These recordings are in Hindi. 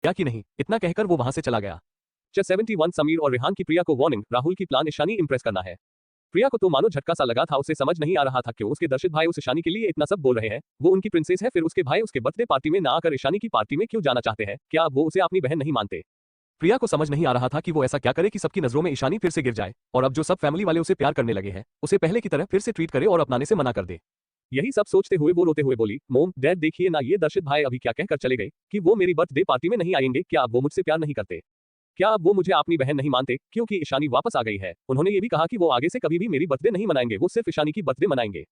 क्या कि नहीं, इतना कहकर वो वहां से चला गया। 71 समीर और रेहान की प्रिया को वार्निंग, राहुल की प्लान ईशानी इंप्रेस करना है। प्रिया को तो मानो झटका सा लगा था, उसे समझ नहीं आ रहा था क्यों उसके दर्शित भाई उस ईशानी के लिए इतना सब बोल रहे हैं। वो उनकी प्रिंसेस है, फिर उसके भाई उसके बर्थडे पार्टी में ना आकर ईशानी की पार्टी में क्यों जाना चाहते हैं? क्या अब वो उसे अपनी बहन नहीं मानते? प्रिया को समझ नहीं आ रहा था कि वो ऐसा क्या करे कि सबकी नजरों में ईशानी फिर से गिर जाए और अब जो सब फैमिली वाले उसे प्यार करने लगे हैं उसे पहले की तरह फिर से ट्रीट करे और अपनाने से मना कर दे। यही सब सोचते हुए वो रोते हुए बोली, मोम डैड देखिए ना, ये दर्शित भाई अभी क्या कहकर चले गए कि वो मेरी बर्थडे पार्टी में नहीं आएंगे। क्या अब वो मुझसे प्यार नहीं करते? क्या अब वो मुझे अपनी बहन नहीं मानते क्योंकि ईशानी वापस आ गई है? उन्होंने ये भी कहा कि वो आगे से कभी भी मेरी बर्थडे नहीं मनाएंगे, वो सिर्फ ईशानी की बर्थडे मनाएंगे।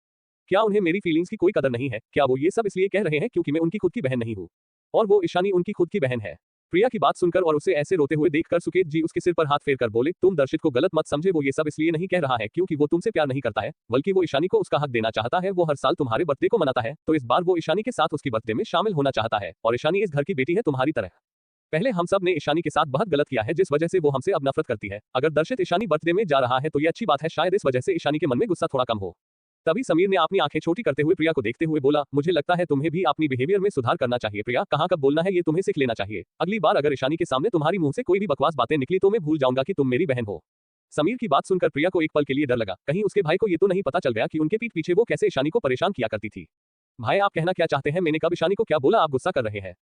क्या उन्हें मेरी फीलिंग्स की कोई कदर नहीं है? क्या वो ये सब इसलिए कह रहे हैं क्योंकि मैं उनकी खुद की बहन नहीं हूँ और वो ईशानी उनकी खुद की बहन है? प्रिया की बात सुनकर और उसे ऐसे रोते हुए देखकर सुकेत जी उसके सिर पर हाथ फेरकर बोले, तुम दर्शित को गलत मत समझे, वो ये सब इसलिए नहीं कह रहा है क्योंकि वो तुमसे प्यार नहीं करता है, बल्कि वो ईशानी को उसका हक देना चाहता है। वो हर साल तुम्हारे बर्थडे को मनाता है, तो इस बार वो ईशानी के साथ उसकी बर्थडे में शामिल होना चाहता है। और ईशानी इस घर की बेटी है तुम्हारी तरह। पहले हम सब ने ईशानी के साथ बहुत गलत किया है जिस वजह से वो हमसे अब नफरत करती है। अगर दर्शित ईशानी बर्थडे में जा रहा है तो ये अच्छी बात है, शायद इस वजह से ईशानी के मन में गुस्सा थोड़ा कम हो। तभी समीर ने अपनी आंखें छोटी करते हुए प्रिया को देखते हुए बोला, मुझे लगता है तुम्हें भी अपनी बिहेवियर में सुधार करना चाहिए प्रिया, कहाँ कब बोलना है ये तुम्हें सीख लेना चाहिए। अगली बार अगर ईशानी के सामने तुम्हारी मुंह से कोई भी बकवास बातें निकली तो मैं भूल जाऊंगा कि तुम मेरी बहन हो। समीर की बात सुनकर प्रिया को एक पल के लिए डर लगा, कहीं उसके भाई को ये तो नहीं पता चल गया कि उनके पीठ पीछे वो कैसे ईशानी को परेशान किया करती थी। भाई आप कहना क्या चाहते हैं? मैंने कब ईशानी को क्या बोला, आप गुस्सा कर रहे हैं?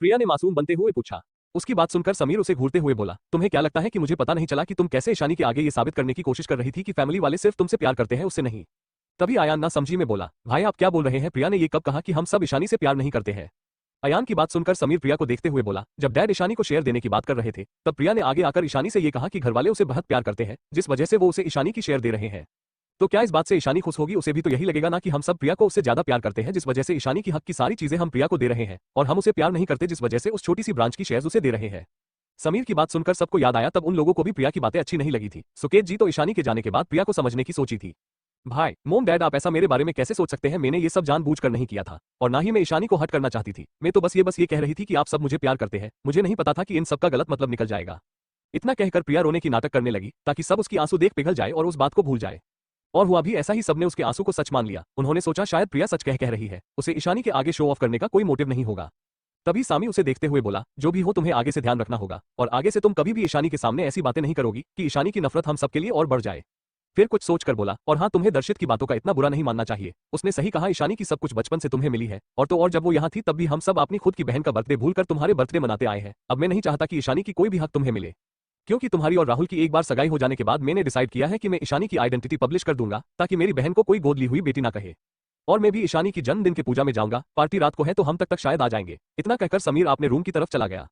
प्रिया ने मासूम बनते हुए पूछा। उसकी बात सुनकर समीर उसे घूरते हुए बोला, तुम्हें क्या लगता है कि मुझे पता नहीं चला कि तुम कैसे ईशानी के आगे ये साबित करने की कोशिश कर रही थी कि फैमिली वाले सिर्फ तुमसे प्यार करते हैं, उससे नहीं? तभी आयान ना समझी में बोला, भाई आप क्या बोल रहे हैं? प्रिया ने ये कब कहा कि हम सब ईशानी से प्यार नहीं करते हैं? अयान की बात सुनकर समीर प्रिया को देखते हुए बोला, जब डैड ईशानी को शेयर देने की बात कर रहे थे तब प्रिया ने आगे आकर ईशानी से ये कहा कि घरवाले उसे बहुत प्यार करते हैं जिस वजह से वो उसे ईशानी की शेयर दे रहे हैं। तो क्या इस बात से ईशानी खुश होगी? उसे भी तो यही लगेगा ना कि हम सब प्रिया को उससे ज्यादा प्यार करते हैं जिस वजह से ईशानी की हक की सारी चीजें हम प्रिया को दे रहे हैं और हम उसे प्यार नहीं करते जिस वजह से उस छोटी सी ब्रांच की शेयर्स उसे दे रहे हैं। समीर की बात सुनकर सबको याद आया तब उन लोगों को भी प्रिया की बातें अच्छी नहीं लगी थी। सुकेत जी तो ईशानी के जाने के बाद प्रिया को समझने की सोची थी। भाई मोम डैड आप ऐसा मेरे बारे में कैसे सोच सकते हैं? मैंने ये सब जानबूझकर नहीं किया था और ना ही मैं ईशानी को हर्ट करना चाहती थी। मैं तो बस ये कह रही थी कि आप सब मुझे प्यार करते हैं, मुझे नहीं पता था कि इन सब का गलत मतलब निकल जाएगा। इतना कहकर प्रिया रोने की नाटक करने लगी ताकि सब उसकी आंसू देख पिघल जाए और उस बात को भूल जाए। और हुआ भी ऐसा ही, सबने उसके आंसू को सच मान लिया। उन्होंने सोचा शायद प्रिया सच कह रही है, उसे ईशानी के आगे शो ऑफ करने का कोई मोटिव नहीं होगा। तभी सामी उसे देखते हुए बोला, जो भी हो तुम्हें आगे से ध्यान रखना होगा और आगे से तुम कभी भी ईशानी के सामने ऐसी बातें नहीं करोगी कि ईशानी की नफरत हम सबके लिए और बढ़ जाए। फिर कुछ सोचकर बोला, और हाँ तुम्हें दर्शित की बातों का इतना बुरा नहीं मानना चाहिए, उसने सही कहा, ईशानी की सब कुछ बचपन से तुम्हें मिली है और तो और जब वो यहाँ थी तब भी हम सब अपनी खुद की बहन का बर्थडे भूलकर तुम्हारे बर्थडे मनाते आए हैं। अब मैं नहीं चाहता कि ईशानी की कोई भी हक तुम्हें मिले, क्योंकि तुम्हारी और राहुल की एक बार सगाई हो जाने के बाद मैंने डिसाइड किया है कि मैं ईशानी की आइडेंटिटी पब्लिश कर दूंगा ताकि मेरी बहन को कोई गोद ली हुई बेटी ना कहे। और मैं भी ईशानी की जन्मदिन के पूजा में जाऊंगा, पार्टी रात को है तो हम तक शायद आ जाएंगे। इतना कहकर समीर अपने रूम की तरफ चला गया।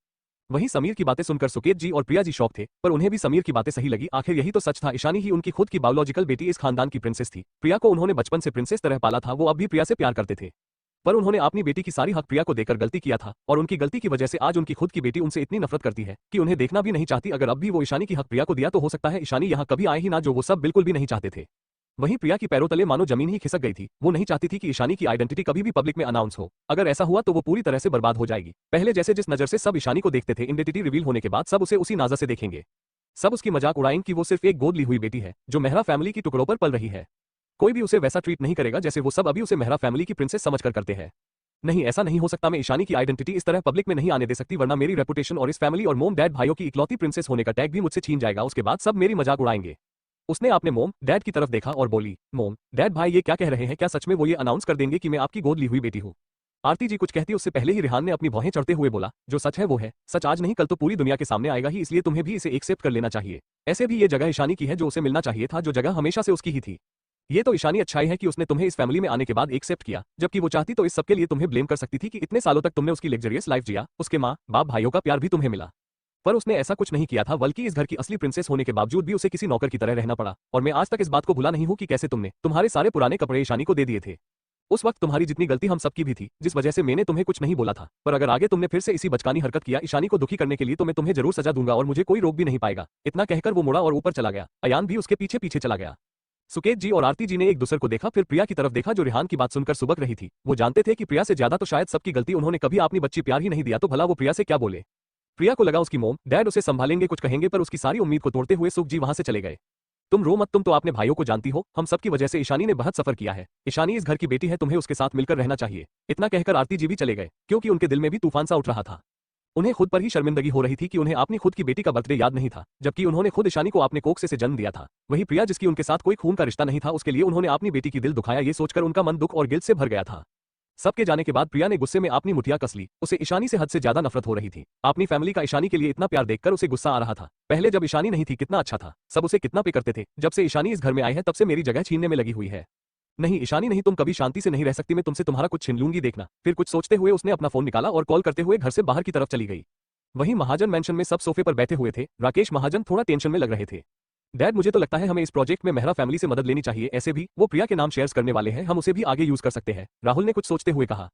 वहीं समीर की बातें सुनकर सुकेत जी और प्रिया जी शॉक थे, पर उन्हें भी समीर की बातें सही लगी। आखिर यही तो सच था, ईशानी ही उनकी खुद की बायोलॉजिकल बेटी, इस खानदान की प्रिंसेस थी। प्रिया को उन्होंने बचपन से प्रिंसेस तरह पाला था, वो अब भी प्रिया से प्यार करते थे, पर उन्होंने अपनी बेटी की सारी हक प्रिया को देकर गलती किया था और उनकी गलती की वजह से आज उनकी खुद की बेटी उनसे इतनी नफरत करती है कि उन्हें देखना भी नहीं चाहती। अगर अब भी वो ईशानी की हक प्रिया को दिया तो हो सकता है ईशानी यहाँ कभी आए ही ना, जो वो सब बिल्कुल भी नहीं चाहते थे। वहीं प्रिया की पैरों तले मानो जमीन ही खिसक गई थी। वो नहीं चाहती थी कि ईशानी की आइडेंटिटी कभी भी पब्लिक में अनाउंस हो। अगर ऐसा हुआ तो वो पूरी तरह से बर्बाद हो जाएगी। पहले जैसे जिस नजर से सब ईशानी को देखते थे, आइडेंटिटी रिवील होने के बाद सब उसे उसी नजर से देखेंगे। सब उसकी मजाक उड़ाएंगे कि वो सिर्फ एक गोद ली हुई बेटी है जो मेहरा फैमिली की टुकड़ों पर पल रही है। कोई भी उसे वैसा ट्रीट नहीं करेगा जैसे वो सब अभी उसे मेहरा फैमिली की प्रिंसेस समझकर करते हैं। नहीं, ऐसा नहीं हो सकता। मैं ईशानी की आइडेंटिटी इस तरह पब्लिक में नहीं आने दे सकती, वरना मेरी रेपुटेशन और इस फैमिली और मोम डैड भाइयों की इकलौती प्रिंसेस होने का टैग भी मुझसे छीन जाएगा। उसके बाद सब मेरी मजाक उड़ाएंगे। उसने अपने मोम डैड की तरफ देखा और बोली, मोम डैड भाई ये क्या कह रहे हैं? क्या सच में वो ये अनाउंस कर देंगे कि मैं आपकी गोद ली हुई बेटी हूँ? आरती जी कुछ कहती उससे पहले ही रेहान ने अपनी भौहें चढ़ते हुए बोला, जो सच है वो है सच, आज नहीं कल तो पूरी दुनिया के सामने आएगा ही, इसलिए तुम्हें भी इसे एक्सेप्ट कर लेना चाहिए। ऐसे भी ये जगह ईशानी की है जो उसे मिलना चाहिए था, जो जगह हमेशा से उसकी ही थी। ये तो ईशानी अच्छाई है कि उसने तुम्हें इस फैमिली में आने के बाद एक्सेप्ट किया, जबकि वो चाहती तो इस सबके लिए तुम्हें ब्लेम कर सकती थी कि इतने सालों तक तुमने उसकी लग्जरियस लाइफ जिया, उसके माँ बाप भाइयों का प्यार भी तुम्हें मिला। पर उसने ऐसा कुछ नहीं किया था, बल्कि इस घर की असली प्रिंसेस होने के बावजूद भी उसे किसी नौकर की तरह रहना पड़ा। और मैं आज तक इस बात को भुला नहीं हूं कि कैसे तुमने तुम्हारे सारे पुराने कपड़े ईशानी को दे दिए थे। उस वक्त तुम्हारी जितनी गलती हम सबकी भी थी, जिस वजह से मैंने तुम्हें कुछ नहीं बोला था। पर अगर आगे तुमने फिर से इसी बचकानी हरकत किया ईशानी को दुखी करने के लिए, तो मैं तुम्हें जरूर सजा दूंगा और मुझे कोई रोक भी नहीं पाएगा। इतना कहकर वो मुड़ा और ऊपर चला गया। अयान भी उसके पीछे पीछे चला गया। सुकेत जी और आरती जी ने एक दूसरे को देखा, फिर प्रिया की तरफ देखा जो रेहान की बात सुनकर सुबक रही थी। वो जानते थे कि प्रिया से ज्यादा तो शायद सबकी गलती, उन्होंने कभी अपनी बच्ची प्यार ही नहीं दिया, तो भला वो प्रिया से क्या बोले। प्रिया को लगा उसकी मोम डैड उसे संभालेंगे, कुछ कहेंगे, पर उसकी सारी उम्मीद को तोड़ते हुए सुख जी वहां से चले गए। तुम रो मत, तुम तो अपने भाइयों को जानती हो, हम सबकी वजह से ईशानी ने बहुत सफर किया है। ईशानी इस घर की बेटी है, तुम्हें उसके साथ मिलकर रहना चाहिए। इतना कहकर आरती जी भी चले गए, क्योंकि उनके दिल में भी तूफान सा उठ रहा था। उन्हें खुद पर ही शर्मिंदगी हो रही थी कि उन्हें अपनी खुद की बेटी का बर्थडे याद नहीं था, जबकि उन्होंने खुद ईशानी को अपने कोख से जन्म दिया था। वही प्रिया, जिसकी उनके साथ कोई खून का रिश्ता नहीं था, उसके लिए उन्होंने अपनी बेटी की दिल दुखाया, ये सोचकर उनका मन दुख और गिल्ट से भर गया था। सबके जाने के बाद प्रिया ने गुस्से में अपनी मुठिया कस ली। उसे ईशानी से हद से ज्यादा नफरत हो रही थी। अपनी फैमिली का ईशानी के लिए इतना प्यार देखकर उसे गुस्सा आ रहा था। पहले जब ईशानी नहीं थी कितना अच्छा था, सब उसे कितना पे करते थे। जब से ईशानी इस घर में आई है तब से मेरी जगह छीनने में लगी हुई है। नहीं ईशानी नहीं, तुम कभी शांति से नहीं रह सकती, मैं तुमसे तुम्हारा कुछ छीन लूंगी देखना। फिर कुछ सोचते हुए उसने अपना फोन निकाला और कॉल करते हुए घर से बाहर की तरफ चली गई। वहीं महाजन मैंशन में सब सोफे पर बैठे हुए थे। राकेश महाजन थोड़ा टेंशन में लग रहे थे। डैड, मुझे तो लगता है हमें इस प्रोजेक्ट में मेहरा फैमिली से मदद लेनी चाहिए, ऐसे भी वो प्रिया के नाम शेयर्स करने वाले हैं, हम उसे भी आगे यूज कर सकते हैं, राहुल ने कुछ सोचते हुए कहा।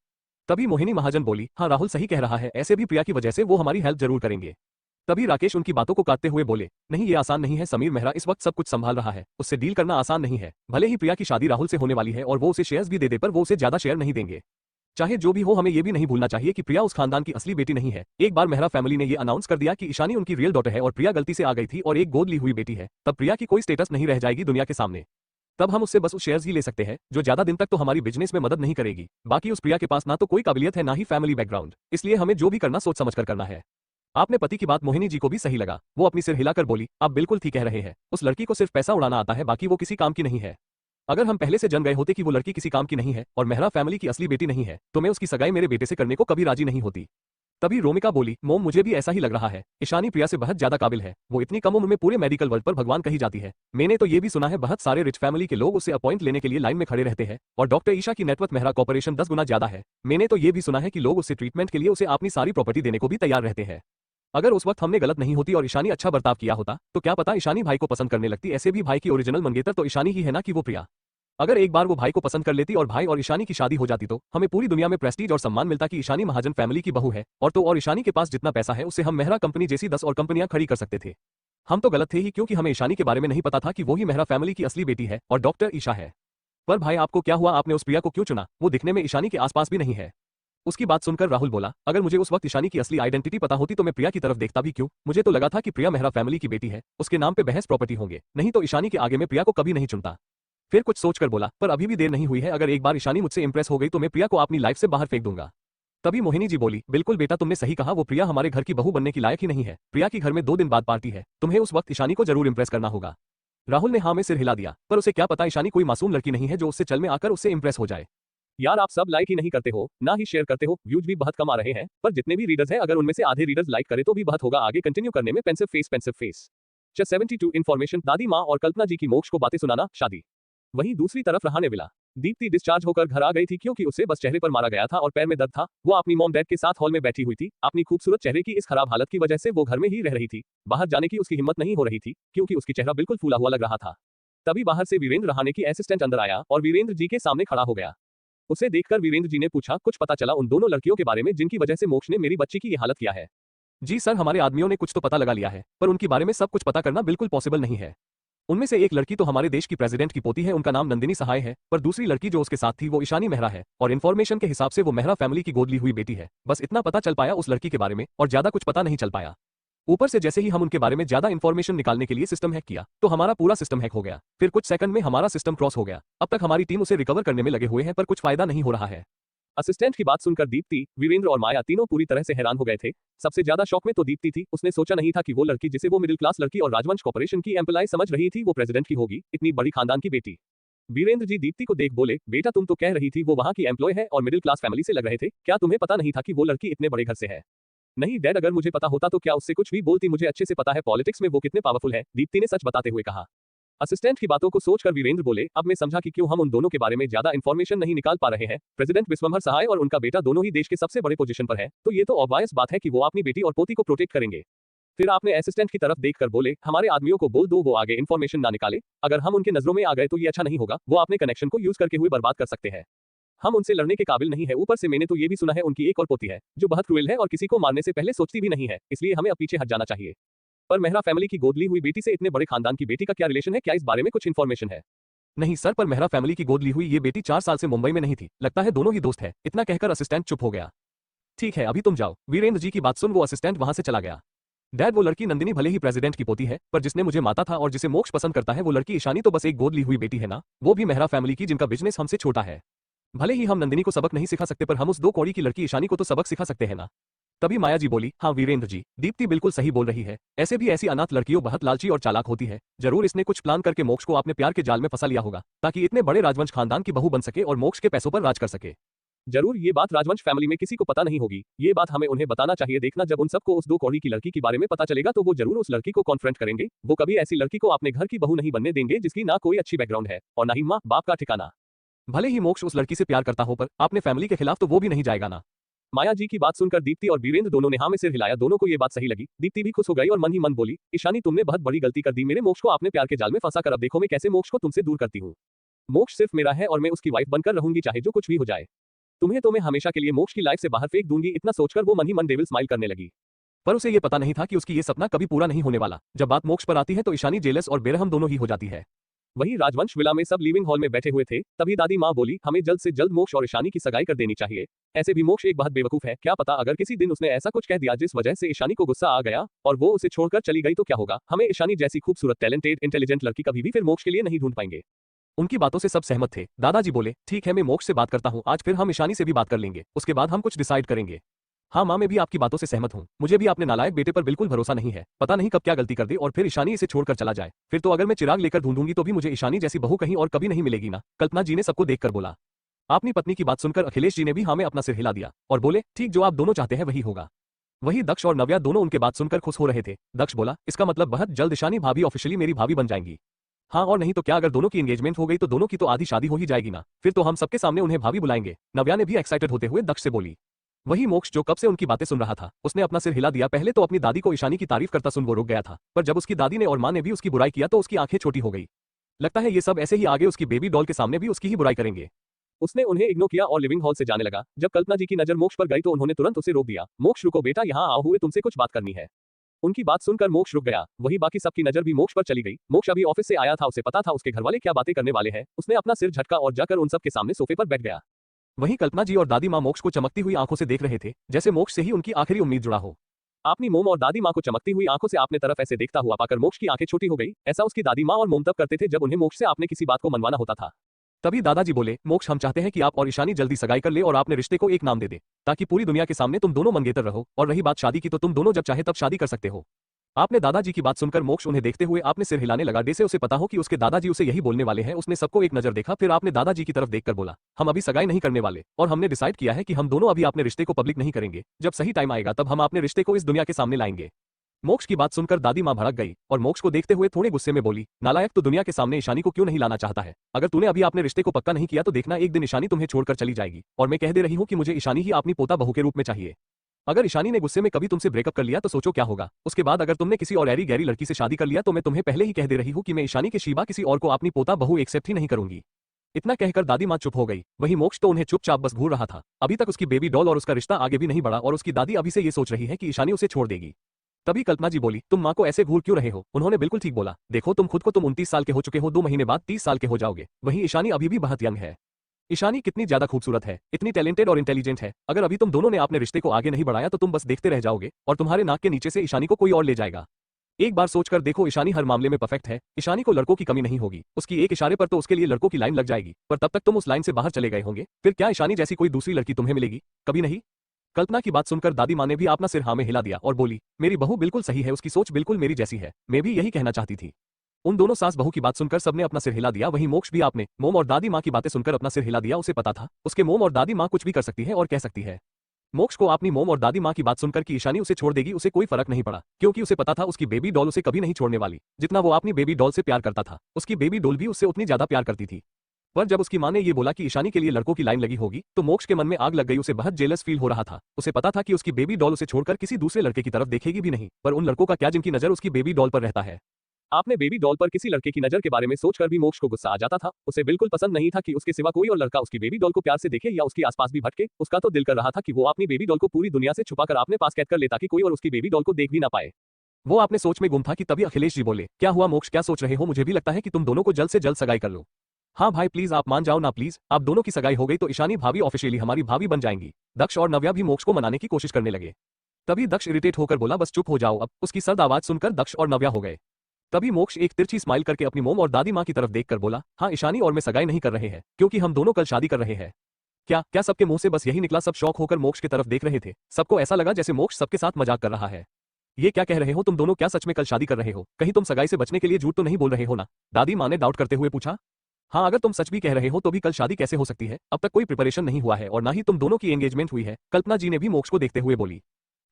तभी मोहिनी महाजन बोली, हाँ राहुल सही कह रहा है, ऐसे भी प्रिया की वजह से वो हमारी हेल्प जरूर करेंगे। तभी राकेश उनकी बातों को काटते हुए बोले, नहीं ये आसान नहीं है, समीर मेहरा इस वक्त सब कुछ संभाल रहा है, उससे डील करना आसान नहीं है। भले ही प्रिया की शादी राहुल से होने वाली है और वो उसे शेयर्स भी दे दे, पर वो उसे ज्यादा शेयर नहीं देंगे। चाहे जो भी हो, हमें ये भी नहीं भूलना चाहिए कि प्रिया उस खानदान की असली बेटी नहीं है। एक बार मेहरा फैमिली ने ये अनाउंस कर दिया कि ईशानी उनकी रियल डॉटर है और प्रिया गलती से आ गई थी और एक गोद ली हुई बेटी है, तब प्रिया की कोई स्टेटस नहीं रह जाएगी दुनिया के सामने। तब हम उससे बस उस शेयर्स ही ले सकते हैं जो ज्यादा दिन तक तो हमारी बिजनेस में मदद नहीं करेगी। बाकी उस प्रिया के पास ना तो कोई काबिलियत है ना ही फैमिली बैकग्राउंड, इसलिए हमें जो भी करना सोच समझकर करना है। आपने पति की बात मोहिनी जी को भी सही लगा। वो अपनी सिर हिलाकर बोली, आप बिल्कुल ठीक कह रहे हैं, उस लड़की को सिर्फ पैसा उड़ाना आता है, बाकी वो किसी काम की नहीं है। अगर हम पहले से जान गए होते कि वो लड़की किसी काम की नहीं है और मेहरा फैमिली की असली बेटी नहीं है, तो मैं उसकी सगाई मेरे बेटे से करने को कभी राजी नहीं होती। तभी रोमिका बोली, मोम मुझे भी ऐसा ही लग रहा है, ईशानी प्रिया से बहुत ज्यादा काबिल है, वो इतनी कम उम्र में पूरे मेडिकल वर्ल्ड पर भगवान कही जाती है। मैंने तो ये भी सुना है बहुत सारे रिच फैमिली के लोग उसे अपॉइंट लेने के लिए लाइन में खड़े रहते हैं और डॉक्टर ईशा की नेटवर्थ मेहरा कॉर्पोरेशन 10 गुना ज्यादा है। मैंने तो ये भी सुना है कि लोग उससे ट्रीटमेंट के लिए उसे अपनी सारी प्रॉपर्टी देने को भी तैयार रहते हैं। अगर उस वक्त हमने गलत नहीं होती और ईशानी अच्छा बर्ताव किया होता तो क्या पता ईशानी भाई को पसंद करने लगती। ऐसे भी भाई की ओरिजिनल मंगेतर तो ईशानी ही है ना कि वो प्रिया। अगर एक बार वो भाई को पसंद कर लेती और भाई और ईशानी की शादी हो जाती तो हमें पूरी दुनिया में प्रेस्टीज और सम्मान मिलता कि ईशानी महाजन फैमिली की बहू है, और ईशानी के पास जितना पैसा है उससे हम मेहरा कंपनी जैसी 10 और कंपनियां खड़ी कर सकते थे। हम तो गलत थे ही, क्योंकि हमें ईशानी के बारे में नहीं पता था कि वो ही मेहरा फैमिली की असली बेटी है और डॉक्टर ईशा है। पर भाई आपको क्या हुआ, आपने उस प्रिया को क्यों चुना? वो दिखने में ईशानी के आसपास भी नहीं है। उसकी बात सुनकर राहुल बोला, अगर मुझे उस वक्त ईशानी की असली आइडेंटिटी पता होती तो मैं प्रिया की तरफ देखता भी क्यों? मुझे तो लगा था कि प्रिया मेहरा फैमिली की बेटी है, उसके नाम पे बहस प्रॉपर्टी होंगे, नहीं तो ईशानी के आगे मैं प्रिया को कभी नहीं चुनता। फिर कुछ सोचकर बोला, पर अभी भी देर नहीं हुई है, अगर एक बार ईशानी मुझसे इंप्रेस हो गई तो मैं प्रिया को अपनी लाइफ से बाहर फेंक दूंगा। तभी मोहिनी जी बोली, बिल्कुल बेटा तुमने सही कहा, वो प्रिया हमारे घर की बहू बनने की लायक ही नहीं है। प्रिया की घर में 2 दिन बाद पार्टी है, तुम्हें उस वक्त ईशानी को जरूर इंप्रेस करना होगा। राहुल ने हाँ में सिर हिला दिया, पर उसे क्या पता ईशानी कोई मासूम लड़की नहीं है जो उससे चल में आकर उससे इंप्रेस हो जाए। यार आप सब लाइक ही नहीं करते हो, ना ही शेयर करते हो, व्यूज भी बहुत कम आ रहे हैं, पर जितने भी रीडर्स हैं अगर उनमें से आधे रीडर्स लाइक करे तो भी बहुत होगा आगे कंटिन्यू करने में। पेंसिव फेस 72 इन्फॉर्मेशन, दादी माँ और कल्पना जी की मोक्ष को बातें सुनाना, शादी। वहीं दूसरी तरफ रहाने विला दीप्ति डिस्चार्ज होकर घर आ गई थी, क्योंकि उसे बस चेहरे पर मारा गया था और पैर में दर्द था। वो अपनी मॉम डैड के साथ हॉल में बैठी हुई थी। अपनी खूबसूरत चेहरे की इस खराब हालत की वजह से वो घर में ही रह रही थी। बाहर जाने की उसकी हिम्मत नहीं हो रही थी, क्योंकि उसकी चेहरा बिल्कुल फूला हुआ लग रहा था। तभी बाहर से वीरेंद्र रहाने की असिस्टेंट अंदर आया और वीरेंद्र जी के सामने खड़ा हो गया। उसे देखकर वीरेंद्र जी ने पूछा, कुछ पता चला उन दोनों लड़कियों के बारे में जिनकी वजह से मोक्ष ने मेरी बच्ची की ये हालत किया है? जी सर, हमारे आदमियों ने कुछ तो पता लगा लिया है, पर उनके बारे में सब कुछ पता करना बिल्कुल पॉसिबल नहीं है। उनमें से एक लड़की तो हमारे देश की प्रेसिडेंट की पोती है, उनका नाम नंदिनी सहाय है, पर दूसरी लड़की जो उसके साथ थी वो ईशानी मेहरा है और इन्फॉर्मेशन के हिसाब से वो मेहरा फैमिली की गोद ली हुई बेटी है। बस इतना पता चल पाया उस लड़की के बारे में और ज्यादा कुछ पता नहीं चल पाया। ऊपर से जैसे ही हम उनके बारे में ज्यादा इन्फॉर्मेशन निकालने के लिए सिस्टम हैक किया तो हमारा पूरा सिस्टम हैक हो गया। फिर कुछ सेकंड में हमारा सिस्टम क्रॉस हो गया। अब तक हमारी टीम उसे रिकवर करने में लगे हुए हैं, पर कुछ फायदा नहीं हो रहा है। असिस्टेंट की बात सुनकर दीप्ति, वीरेंद्र और माया तीनों पूरी तरह से हैरान हो गए थे। सबसे ज्यादा शॉक में तो दीप्ति थी। उसने सोचा नहीं था कि वो लड़की जिसे वो मिडिल क्लास लड़की और राजवंश कॉर्पोरेशन की एम्प्लॉय समझ रही थी वो प्रेसिडेंट की होगी, इतनी बड़ी खानदान की बेटी। वीरेंद्र जी दीप्ति को देख बोले, बेटा तुम तो कह रही थी वो वहाँ की एम्प्लॉय है और मिडिल क्लास फैमिली से लग रहे थे, क्या तुम्हें पता नहीं था कि वो लड़की इतने बड़े घर से है? नहीं डैड, अगर मुझे पता होता तो क्या उससे कुछ भी बोलती, मुझे अच्छे से पता है पॉलिटिक्स में वो कितने पावरफुल है, दीप्ति ने सच बताते हुए कहा। असिस्टेंट की बातों को सोचकर वीरेंद्र बोले, अब मैं समझा कि क्यों हम उन दोनों के बारे में ज्यादा इन्फॉर्मेशन नहीं निकाल पा रहे हैं। प्रेसिडेंट विश्वंभर सहाय और उनका बेटा दोनों ही देश के सबसे बड़े पोजीशन पर है, तो ये तो ऑब्वियस बात है कि वो अपनी बेटी और पोती को प्रोटेक्ट करेंगे। फिर आपने असिस्टेंट की तरफ देखकर बोले, हमारे आदमियों को बोल दो वो आगे इन्फॉर्मेशन ना निकाले, अगर हम उनके नजरों में आ गए तो ये अच्छा नहीं होगा, वो अपने कनेक्शन को यूज करके हुए बर्बाद कर सकते हैं। हम उनसे लड़ने के काबिल नहीं है, ऊपर से मैंने तो ये भी सुना है उनकी एक और पोती है जो बहुत क्रूएल है और किसी को मारने से पहले सोचती भी नहीं है, इसलिए हमें अब पीछे हट जाना चाहिए। पर मेहरा फैमिली की गोद ली हुई बेटी से इतने बड़े खानदान की बेटी का क्या रिलेशन है, क्या इस बारे में कुछ इन्फॉर्मेशन है? नहीं सर, पर मेहरा फैमिली की गोद ली हुई ये बेटी 4 साल से मुंबई में नहीं थी, लगता है दोनों ही दोस्त है। इतना कहकर असिस्टेंट चुप हो गया। ठीक है अभी तुम जाओ। वीरेंद्र जी की बात सुन वो असिस्टेंट वहां से चला गया। डैड, वो लड़की नंदिनी भले ही प्रेसिडेंट की पोती है, पर जिसने मुझे माता था और जिसे मोक्ष पसंद करता है वो लड़की ईशानी तो बस एक गोद ली हुई बेटी है ना, वो भी मेहरा फैमिली की जिनका बिजनेस हमसे छोटा है। भले ही हम नंदिनी को सबक नहीं सिखा सकते, पर हम उस 2 कौड़ी की लड़की ईशानी को तो सबक सिखा सकते हैं ना। तभी माया जी बोली, हाँ वीरेंद्र जी, दीप्ति बिल्कुल सही बोल रही है। ऐसे भी ऐसी अनाथ लड़कियों बहुत लालची और चालाक होती है। जरूर इसने कुछ प्लान करके मोक्ष को अपने प्यार के जाल में फंसा लिया होगा, ताकि इतने बड़े राजवंश खानदान की बहू बन सके और मोक्ष के पैसों पर राज कर सके। जरूर ये बात राजवंश फैमिली में किसी को पता नहीं होगी, ये बात हमें उन्हें बताना चाहिए। देखना जब उन सबको उस 2 कौड़ी की लड़की के बारे में पता चलेगा तो वो जरूर उस लड़की को कॉन्फ्रेंट करेंगे। वो कभी ऐसी लड़की को अपने घर की बहू नहीं बनने देंगे जिसकी ना कोई अच्छी बैकग्राउंड है और ना ही माँ बाप का ठिकाना। भले ही मोक्ष उस लड़की से प्यार करता हो पर अपने फैमिली के खिलाफ तो वो भी नहीं जाएगा ना। माया जी की बात सुनकर दीप्ति और वीरेंद्र दोनों ने हाँ में सिर हिलाया। दोनों को ये बात सही लगी। दीप्ति भी खुश हो गई और मन ही मन बोली, ईशानी तुमने बहुत बड़ी गलती कर दी, मेरे मोक्ष को आपने प्यार के जाल में फंसा कर। अब देखो मैं कैसे मोक्ष को तुमसे दूर करती हूँ। मोक्ष सिर्फ मेरा है और मैं उसकी वाइफ बनकर रहूंगी चाहे जो कुछ भी हो जाए। तुम्हें तो मैं हमेशा के लिए मोक्ष की लाइफ से बाहर फेंक दूंगी। इतना सोचकर वो मन ही मन डेविल स्माइल करने लगी। पर उसे ये पता नहीं था कि उसकी ये सपना कभी पूरा नहीं होने वाला। जब बात मोक्ष पर आती है तो ईशानी जेलस और बेरहम दोनों ही हो जाती है। वही राजवंश विला में सब लिविंग हॉल में बैठे हुए थे। तभी दादी माँ बोली, हमें जल्द से जल्द मोक्ष और ईशानी की सगाई कर देनी चाहिए। ऐसे भी मोक्ष एक बहुत बेवकूफ है, क्या पता अगर किसी दिन उसने ऐसा कुछ कह दिया जिस वजह से ईशानी को गुस्सा आ गया और वो उसे छोड़कर चली गई तो क्या होगा। हमें ईशानी जैसी खूबसूरत, टैलेंटेड, इंटेलिजेंट लड़की कभी भी फिर मोक्ष के लिए नहीं ढूंढ पाएंगे। उनकी बातों से सब सहमत थे। दादाजी बोले, ठीक है मैं मोक्ष से बात करता हूँ, आज फिर हम ईशानी से भी बात कर लेंगे, उसके बाद हम कुछ डिसाइड करेंगे। हाँ माँ, मैं भी आपकी बातों से सहमत हूँ। मुझे भी अपने नालायक बेटे पर बिल्कुल भरोसा नहीं है। पता नहीं कब क्या गलती कर दे और फिर ईशानी इसे छोड़कर चला जाए। फिर तो अगर मैं चिराग लेकर ढूंढूंगी तो भी मुझे ईशानी जैसी बहू कहीं और कभी नहीं मिलेगी ना। कल्पना जी ने सबको देखकर बोला। अपनी पत्नी की बात सुनकर अखिलेश जी ने भी हाँ में अपना सिर हिला दिया और बोले, ठीक जो आप दोनों चाहते हैं वही होगा। वही दक्ष और नव्या दोनों उनके बात सुनकर खुश हो रहे थे। दक्ष बोला, इसका मतलब बहुत जल्द ईशानी भाभी ऑफिशियली मेरी भाभी बन जाएंगी। हाँ और नहीं तो क्या, अगर दोनों की एंगेजमेंट हो गई तो दोनों की तो आधी शादी हो ही जाएगी ना। फिर तो हम सबके सामने उन्हें भाभी बुलाएंगे। नव्या ने भी एक्साइटेड होते हुए दक्ष से बोली। वही मोक्ष जो कब से उनकी बातें सुन रहा था, उसने अपना सिर हिला दिया। पहले तो अपनी दादी को ईशानी की तारीफ करता सुन वो रुक गया था, पर जब उसकी दादी ने और माँ ने भी उसकी बुराई किया तो उसकी आंखें छोटी हो गई। लगता है ये सब ऐसे ही आगे उसकी बेबी डॉल के सामने भी उसकी ही बुराई करेंगे। उसने उन्हें इग्नोर किया और लिविंग हॉल से जाने लगा। जब कल्पना जी की नजर मोक्ष पर गई तो उन्होंने तुरंत उसे रोक दिया। मोक्ष रुको बेटा, यहाँ आओ, हुए तुमसे कुछ बात करनी है। उनकी बात सुनकर मोक्ष रुक गया। वही बाकी सबकी नजर भी मोक्ष पर चली गई। मोक्ष अभी ऑफिस से आया था, उसे पता था उसके घरवाले क्या बातें करने वाले हैं। उसने अपना सिर झटका और जाकर उन सब के सामने सोफे पर बैठ गया। वहीं कल्पना जी और दादी माँ मोक्ष को चमकती हुई आंखों से देख रहे थे, जैसे मोक्ष से ही उनकी आखिरी उम्मीद जुड़ा हो। अपनी मोम और दादी माँ को चमकती हुई आंखों से अपने तरफ ऐसे देखता हुआ पाकर मोक्ष की आंखें छोटी हो गई। ऐसा उसकी दादी माँ और मोम तब करते थे जब उन्हें मोक्ष से आपने किसी बात को मनवाना होता था। तभी दादाजी बोले, मोक्ष हम चाहते हैं कि आप और ईशानी जल्दी सगाई कर ले और आपने रिश्ते को एक नाम दे दे, ताकि पूरी दुनिया के सामने तुम दोनों मंगेतर रहो। और रही बात शादी की तो तुम दोनों जब चाहे तब शादी कर सकते हो। आपने दादाजी की बात सुनकर मोक्ष उन्हें देखते हुए आपने सिर हिलाने लगा। जैसे उसे पता हो कि उसके दादाजी उसे यही बोलने वाले हैं। उसने सबको एक नजर देखा, फिर आपने दादाजी की तरफ देखकर बोला, हम अभी सगाई नहीं करने वाले और हमने डिसाइड किया है कि हम दोनों अभी अपने रिश्ते को पब्लिक नहीं करेंगे। जब सही टाइम आएगा तब हम अपने रिश्ते को इस दुनिया के सामने लाएंगे। मोक्ष की बात सुनकर दादी माँ भड़क गई और मोक्ष को देखते हुए थोड़े गुस्से में बोली, नालायक, तो दुनिया के सामने ईशानी को क्यों नहीं लाना चाहता है? अगर तूने अभी अपने रिश्ते को पक्का नहीं किया तो देखना एक दिन ईशानी तुम्हें छोड़कर चली जाएगी। और मैं कह दे रही हूँ कि मुझे ईशानी ही अपनी पोता बहू के रूप में चाहिए। अगर ईशानी ने गुस्से में कभी तुमसे ब्रेकअप कर लिया तो सोचो क्या होगा। उसके बाद अगर तुमने किसी और ऐरी गहरी लड़की से शादी कर लिया तो मैं तुम्हें पहले ही कह दे रही हूँ कि मैं ईशानी के शिवा किसी और को अपनी पोता बहू एक्सेप्ट ही नहीं करूंगी। इतना कहकर दादी माँ चुप हो गई। वही मोक्ष तो उन्हें चुपचाप बस घूर रहा था। अभी तक उसकी बेबी डॉल और उसका रिश्ता आगे भी नहीं बढ़ा और उसकी दादी अभी से ये सोच रही है कि ईशानी उसे छोड़ देगी। तभी कल्पना जी बोली, तुम माँ को ऐसे घूर क्यों रहे हो? उन्होंने बिल्कुल ठीक बोला। देखो तुम खुद को, तुम 29 साल के हो चुके हो, 2 महीने बाद 30 साल के हो जाओगे। वहीं ईशानी अभी भी बहुत यंग है। ईशानी कितनी ज्यादा खूबसूरत है, इतनी टैलेंटेड और इंटेलिजेंट है। अगर अभी तुम दोनों ने अपने रिश्ते को आगे नहीं बढ़ाया तो तुम बस देखते रह जाओगे और तुम्हारे नाक के नीचे से ईशानी को कोई और ले जाएगा। एक बार सोचकर देखो, ईशानी हर मामले में परफेक्ट है। ईशानी को लड़कों की कमी नहीं होगी। उसकी एक इशारे पर तो उसके लिए लड़कों की लाइन लग जाएगी। पर तब तक तुम उस लाइन से बाहर चले गए होंगे। फिर क्या ईशानी जैसी कोई दूसरी लड़की तुम्हें मिलेगी? कभी नहीं। कल्पना की बात सुनकर दादी माँ ने भी अपना सिर हाँ में हिला दिया और बोली, मेरी बहू बिल्कुल सही है, उसकी सोच बिल्कुल मेरी जैसी है। मैं भी यही कहना चाहती थी। उन दोनों सास बहू की बात सुनकर सबने अपना सिर हिला दिया। वहीं मोक्ष भी आपने मोम और दादी माँ की बातें सुनकर अपना सिर हिला दिया। उसे पता था उसके मोम और दादी माँ कुछ भी कर सकती है और कह सकती है। मोक्ष को अपनी मोम और दादी माँ की बात सुनकर कि ईशानी उसे छोड़ देगी उसे कोई फर्क नहीं पड़ा, क्योंकि उसे पता था उसकी बेबी डॉल उसे कभी नहीं छोड़ने वाली। जितना वो अपनी बेबी डॉल से प्यार करता था, उसकी बेबी डॉल भी उससे उतनी ज्यादा प्यार करती थी। पर जब उसकी माँ ने ये बोला कि ईशानी के लिए लड़कों की लाइन लगी होगी तो मोक्ष के मन में आग लग गई। उसे बहुत जेलस फील हो रहा था। उसे पता था कि उसकी बेबी डॉल उसे छोड़कर किसी दूसरे लड़के की तरफ देखेगी भी नहीं। पर उन लड़कों का क्या जिनकी नजर उसकी बेबी डॉल पर रहता है। आपने बेबी डॉल पर किसी लड़के की नजर के बारे में सोचकर भी मोक्ष को गुस्सा आ जाता था। उसे बिल्कुल पसंद नहीं था कि उसके सिवा कोई और लड़का उसकी बेबी डॉल को प्यार से देखे या उसके आसपास भी भटके। उसका तो दिल कर रहा था कि वो अपनी बेबी डॉल को पूरी दुनिया से छुपाकर अपने पास कैद कर ले ताकि कोई और उसकी बेबी डॉल को देख भी ना पाए। वो अपने सोच में गुम था कि तभी अखिलेश जी बोले, क्या हुआ मोक्ष, क्या सोच रहे हो? मुझे भी लगता है कि तुम दोनों को जल्द से जल्द सगाई कर लो। हाँ भाई प्लीज आप मान जाओ ना प्लीज। आप दोनों की सगाई हो गई तो ईशानी भाभी ऑफिशियली हमारी भाभी बन जाएंगी। दक्ष और नव्या भी मोक्ष को मनाने की कोशिश करने लगे। तभी दक्ष इरिटेट होकर बोला, बस चुप हो जाओ अब। उसकी सर्द आवाज सुनकर दक्ष और नव्या हो गए। तभी मोक्ष एक तिरछी स्माइल करके अपनी मोम और दादी माँ की तरफ देखकर बोला, हाँ ईशानी और मैं सगाई नहीं कर रहे हैं, क्योंकि हम दोनों कल शादी कर रहे हैं। क्या क्या सबके मुंह से बस यही निकला? सब शौक होकर मोक्ष की तरफ देख रहे थे। सबको ऐसा लगा जैसे मोक्ष सबके साथ मजाक कर रहा है। ये क्या कह रहे हो तुम दोनों? क्या सच में कल शादी कर रहे हो? कहीं तुम सगाई से बचने के लिए झूठ तो नहीं बोल रहे हो ना? दादी माँ ने डाउट करते हुए पूछा। हाँ, अगर तुम सच भी कह रहे हो तो भी कल शादी कैसे हो सकती है? अब तक कोई प्रिपरेशन नहीं हुआ है और ना ही तुम दोनों की एंगेजमेंट हुई है। कल्पना जी ने भी मोक्ष को देखते हुए बोली।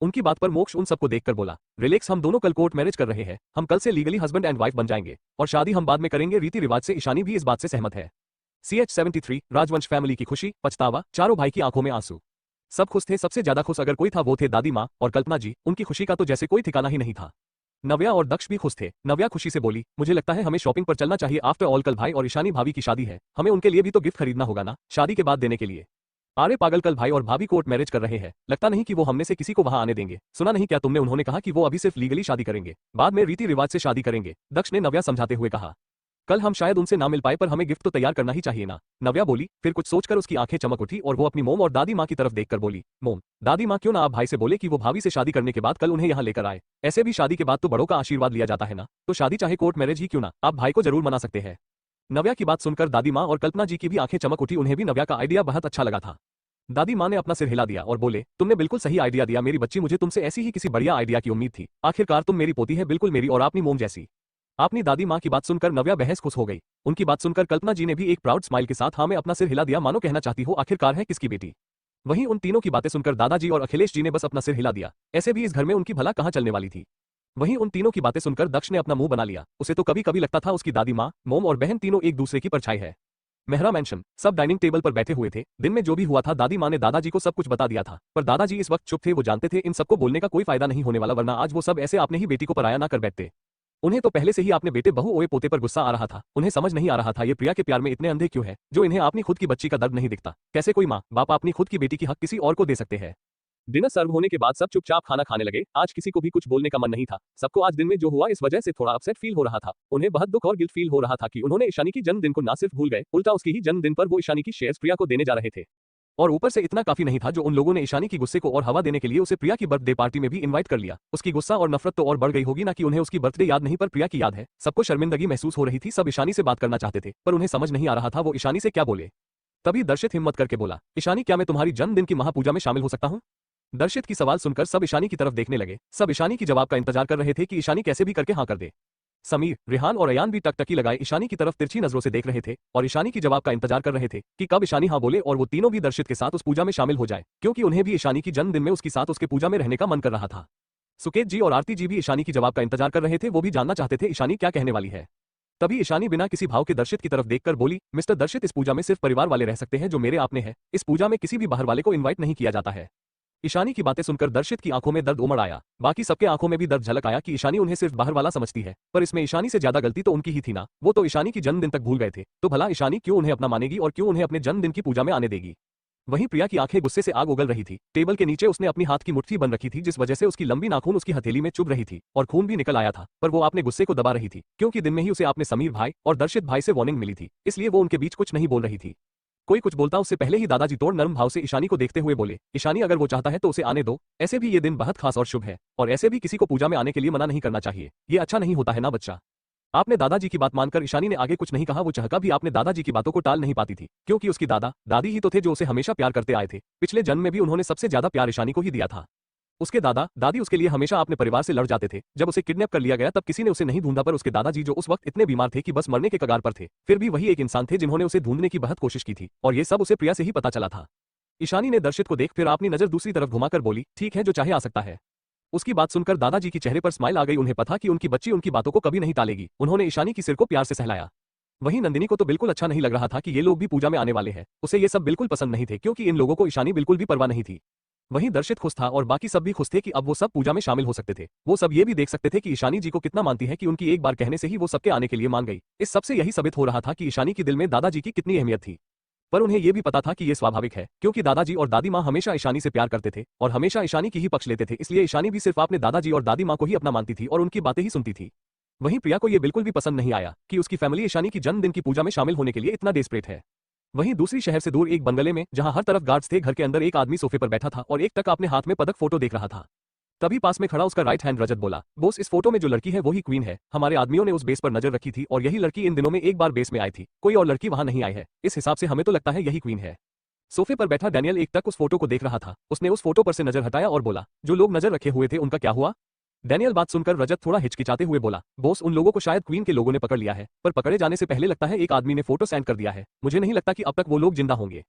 उनकी बात पर मोक्ष उन सबको देखकर बोला, रिलैक्स, हम दोनों कल कोर्ट मैरिज कर रहे हैं। हम कल से लीगली हस्बैंड एंड वाइफ बन जाएंगे और शादी हम बाद में करेंगे रीति रिवाज से। ईशानी भी इस बात से सहमत है। CH-73 राजवंश फैमिली की खुशी, पछतावा, चारों भाई की आंखों में आंसू। सब खुश थे। सबसे ज्यादा खुश अगर कोई था वो थे दादी माँ और कल्पना जी। उनकी खुशी का तो जैसे कोई ठिकाना ही नहीं था। नव्या और दक्ष भी खुश थे। नव्या खुशी से बोली, मुझे लगता है हमें शॉपिंग पर चलना चाहिए। आफ्टर ऑल कल भाई और ईशानी भाभी की शादी है, हमें उनके लिए भी तो गिफ्ट खरीदना होगा ना, शादी के बाद देने के लिए। अरे पागल, कल भाई और भाभी कोर्ट मैरिज कर रहे हैं, लगता नहीं कि वो हमने से किसी को वहां आने देंगे। सुना नहीं क्या तुमने? उन्होंने कहा कि वो अभी सिर्फ लीगली शादी करेंगे, बाद में रीति रिवाज से शादी करेंगे। दक्ष ने नव्या समझाते हुए कहा। कल हम शायद उनसे ना मिल पाए पर हमें गिफ्ट तो तैयार करना ही चाहिए ना, नव्या बोली। फिर कुछ सोचकर उसकी आंखें चमक उठी और वो अपनी मोम और दादी माँ की तरफ देखकर बोली, मोम, दादी माँ क्यों ना आप भाई से बोले कि वो भाभी से शादी करने के बाद कल उन्हें यहाँ लेकर आए। ऐसे भी शादी के बाद तो बड़ों का आशीर्वाद लिया जाता है ना, तो शादी चाहे कोर्ट मैरिज ही क्यों ना, आप भाई को जरूर मना सकते हैं। नव्या की बात सुनकर दादी माँ और कल्पना जी की भी आंखें चमक उठी। उन्हें भी नव्या का आइडिया बहुत अच्छा लगा था। दादी माँ ने अपना सिर हिला दिया और बोले, तुमने बिल्कुल सही आइडिया दिया मेरी बच्ची, मुझे तुमसे ऐसी ही किसी बढ़िया आइडिया की उम्मीद थी। आखिरकार तुम मेरी पोती है, बिल्कुल मेरी और अपनी मोम जैसी। आपनी दादी माँ की बात सुनकर नव्या बेहद खुश हो गई। उनकी बात सुनकर कल्पना जी ने भी एक प्राउड स्माइल के साथ हाँ में अपना सिर हिला दिया, मानो कहना चाहती हो आखिरकार है किसकी बेटी। वहीं उन तीनों की बातें सुनकर दादाजी और अखिलेश जी ने बस अपना सिर हिला दिया। ऐसे भी इस घर में उनकी भला कहाँ चलने वाली थी। वहीं उन तीनों की बातें सुनकर दक्ष ने अपना मुंह बना लिया। उसे तो कभी कभी लगता था उसकी दादी माँ, मोम और बहन तीनों एक दूसरे की परछाई है। मेहरा मैंशन। सब डाइनिंग टेबल पर बैठे हुए थे। दिन में जो भी हुआ था दादी माँ ने दादाजी को सब कुछ बता दिया था, पर दादाजी इस वक्त चुप थे। वो जानते थे इन सबको बोलने का कोई फायदा नहीं होने वाला, वरना आज वो सब ऐसे आपने ही बेटी को पराया ना कर बैठते। उन्हें तो पहले से ही आपने बेटे बहू ओए पोते पर गुस्सा आ रहा था। उन्हें समझ नहीं आ रहा था ये प्रिया के प्यार में इतने अंधे क्यों है, जो इन्हें अपनी खुद की बच्ची का दर्द नहीं दिखता। कैसे कोई माँ बाप अपनी खुद की बेटी की हक किसी और को दे सकते हैं। डिनर सर्व होने के बाद सब चुपचाप खाना खाने लगे। आज किसी को भी कुछ बोलने का मन नहीं था। सबको आज दिन में जो हुआ इस वजह से थोड़ा अपसेट फील हो रहा था। उन्हें बहुत दुख और गिल्ट फील हो रहा था कि उन्होंने ईशानी की जन्मदिन को ना सिर्फ भूल गए, उल्टा उसकी ही जन्मदिन पर वो ईशानी की शेयर्स प्रिया को देने जा रहे थे। और ऊपर से इतना काफी नहीं था जो उन लोगों ने ईशानी की गुस्से को और हवा देने के लिए उसे प्रिया की बर्थडे पार्टी में भी इनवाइट कर लिया। उसकी गुस्सा और नफरत तो और बढ़ गई होगी ना कि उन्हें उसकी बर्थडे याद नहीं पर प्रिया की याद है। सबको शर्मिंदगी महसूस हो रही थी। सब ईशानी से बात करना चाहते थे पर उन्हें समझ नहीं आ रहा था वो ईशानी से क्या बोले। तभी दर्शित हिम्मत करके बोला, ईशानी क्या मैं तुम्हारी जन्मदिन की महापूजा में शामिल हो सकता हूँ? दर्शित की सवाल सुनकर सब ईशानी की तरफ देखने लगे। सब ईशानी की जवाब का इंतजार कर रहे थे कि ईशानी कैसे भी करके हाँ कर दे। समीर, रेहान और अयान भी टकटकी लगाए ईशानी की तरफ तिरछी नजरों से देख रहे थे और ईशानी की जवाब का इंतजार कर रहे थे कि कब ईशानी हाँ बोले और वो तीनों भी दर्शित के साथ उस पूजा में शामिल हो जाए, क्योंकि उन्हें भी ईशानी की जन्मदिन में उसके साथ उसके पूजा में रहने का मन कर रहा था। सुकेत जी और आरती जी भी ईशानी की जवाब का इंतजार कर रहे थे। वो भी जानना चाहते थे ईशानी क्या कहने वाली है। तभी ईशानी बिना किसी भाव के दर्शित की तरफ देखकर बोली, मिस्टर दर्शित, इस पूजा में सिर्फ परिवार वाले रह सकते हैं जो मेरे आपने हैं। इस पूजा में किसी भी बाहर वाले को इन्वाइट नहीं किया जाता है। ईशानी की बातें सुनकर दर्शित की आंखों में दर्द उमड़ आया। बाकी सबके आंखों में भी दर्द झलक आया कि ईशानी उन्हें सिर्फ बाहर वाला समझती है, पर इसमें ईशानी से ज्यादा गलती तो उनकी ही थी ना। वो तो ईशानी की जन्मदिन तक भूल गए थे, तो भला ईशानी क्यों उन्हें अपना मानेगी और क्यों उन्हें अपने जन्मदिन की पूजा में आने देगी। वहीं प्रिया की आंखें गुस्से से आग उगल रही थी। टेबल के नीचे उसने अपनी हाथ की मुट्ठी बन रखी थी, जिस वजह से उसकी लंबी नाखून उसकी हथेली में चुभ रही थी और खून भी निकल आया था, पर वो अपने गुस्से को दबा रही थी क्योंकि दिन में ही उसे अपने समीर भाई और दर्शित भाई से वार्निंग मिली थी, इसलिए वो उनके बीच कुछ नहीं बोल रही थी। कोई कुछ बोलता उससे पहले ही दादाजी तोड़ नरम भाव से ईशानी को देखते हुए बोले, ईशानी अगर वो चाहता है तो उसे आने दो। ऐसे भी ये दिन बहुत खास और शुभ है और ऐसे भी किसी को पूजा में आने के लिए मना नहीं करना चाहिए। ये अच्छा नहीं होता है ना बच्चा। आपने दादाजी की बात मानकर ईशानी ने आगे कुछ नहीं कहा। वो चहका भी आपने दादाजी की बातों को टाल नहीं पाती थी, क्योंकि उसकी दादा दादी ही तो थे जो उसे हमेशा प्यार करते आए थे। पिछले जन्म में भी उन्होंने सबसे ज्यादा प्यार ईशानी को ही दिया था। उसके दादा दादी उसके लिए हमेशा अपने परिवार से लड़ जाते थे। जब उसे किडनैप कर लिया गया तब किसी ने उसे नहीं ढूंढा, पर उसके दादाजी जो उस वक्त इतने बीमार थे कि बस मरने के कगार पर थे, फिर भी वही एक इंसान थे जिन्होंने उसे ढूंढने की बहुत कोशिश की थी और ये सब उसे प्रिया से ही पता चला था। ईशानी ने दर्शित को देख फिर अपनी नजर दूसरी तरफ घुमाकर बोली, ठीक है, जो चाहे आ सकता है। उसकी बात सुनकर दादाजी की चेहरे पर स्माइल आ गई। उन्हें पता कि उनकी बच्ची उनकी बातों को कभी नहीं टालेगी। उन्होंने ईशानी की सिर को प्यार से सहलाया। वहीं नंदिनी को तो बिल्कुल अच्छा नहीं लग रहा था कि ये लोग भी पूजा में आने वाले हैं। उसे ये सब बिल्कुल पसंद नहीं थे, क्योंकि इन लोगों को ईशानी बिल्कुल भी परवाह नहीं थी। वहीं दर्शित खुश था और बाकी सब भी खुश थे कि अब वो सब पूजा में शामिल हो सकते थे। वो सब ये भी देख सकते थे कि ईशानी जी को कितना मानती है कि उनकी एक बार कहने से ही वो सबके आने के लिए मान गई। इस सबसे यही साबित हो रहा था कि ईशानी के दिल में दादाजी की कितनी अहमियत थी। पर उन्हें यह भी पता था कि यह स्वाभाविक है, क्योंकि दादाजी और दादी माँ हमेशा ईशानी से प्यार करते थे और हमेशा ईशानी की ही पक्ष लेते थे, इसलिए ईशानी भी सिर्फ अपने दादाजी और दादी माँ को ही अपना मानती थी और उनकी बातें ही सुनती थी। वहीं प्रिया को यह बिल्कुल भी पसंद नहीं आया कि उसकी फैमिली ईशानी की जन्मदिन की पूजा में शामिल होने के लिए इतना डेस्परेट है। वहीं दूसरी शहर से दूर एक बंगले में, जहां हर तरफ गार्ड्स थे, घर के अंदर एक आदमी सोफे पर बैठा था और एक टक अपने हाथ में पदक फोटो देख रहा था। तभी पास में खड़ा उसका राइट हैंड रजत बोला, बोस, इस फोटो में जो लड़की है वही क्वीन है। हमारे आदमियों ने उस बेस पर नजर रखी थी और यही लड़की इन दिनों में एक बार बेस में आई थी। कोई और लड़की वहां नहीं आई है। इस हिसाब से हमें तो लगता है यही क्वीन है। सोफे पर बैठा डैनियल एक टक उस फोटो को देख रहा था। उसने उस फोटो पर से नजर हटाया और बोला, जो लोग नजर रखे हुए थे उनका क्या हुआ? डैनियल बात सुनकर रजत थोड़ा हिचकिचाते हुए बोला, बॉस उन लोगों को शायद क्वीन के लोगों ने पकड़ लिया है, पर पकड़े जाने से पहले लगता है एक आदमी ने फोटो सेंड कर दिया है। मुझे नहीं लगता कि अब तक वो लोग जिंदा होंगे।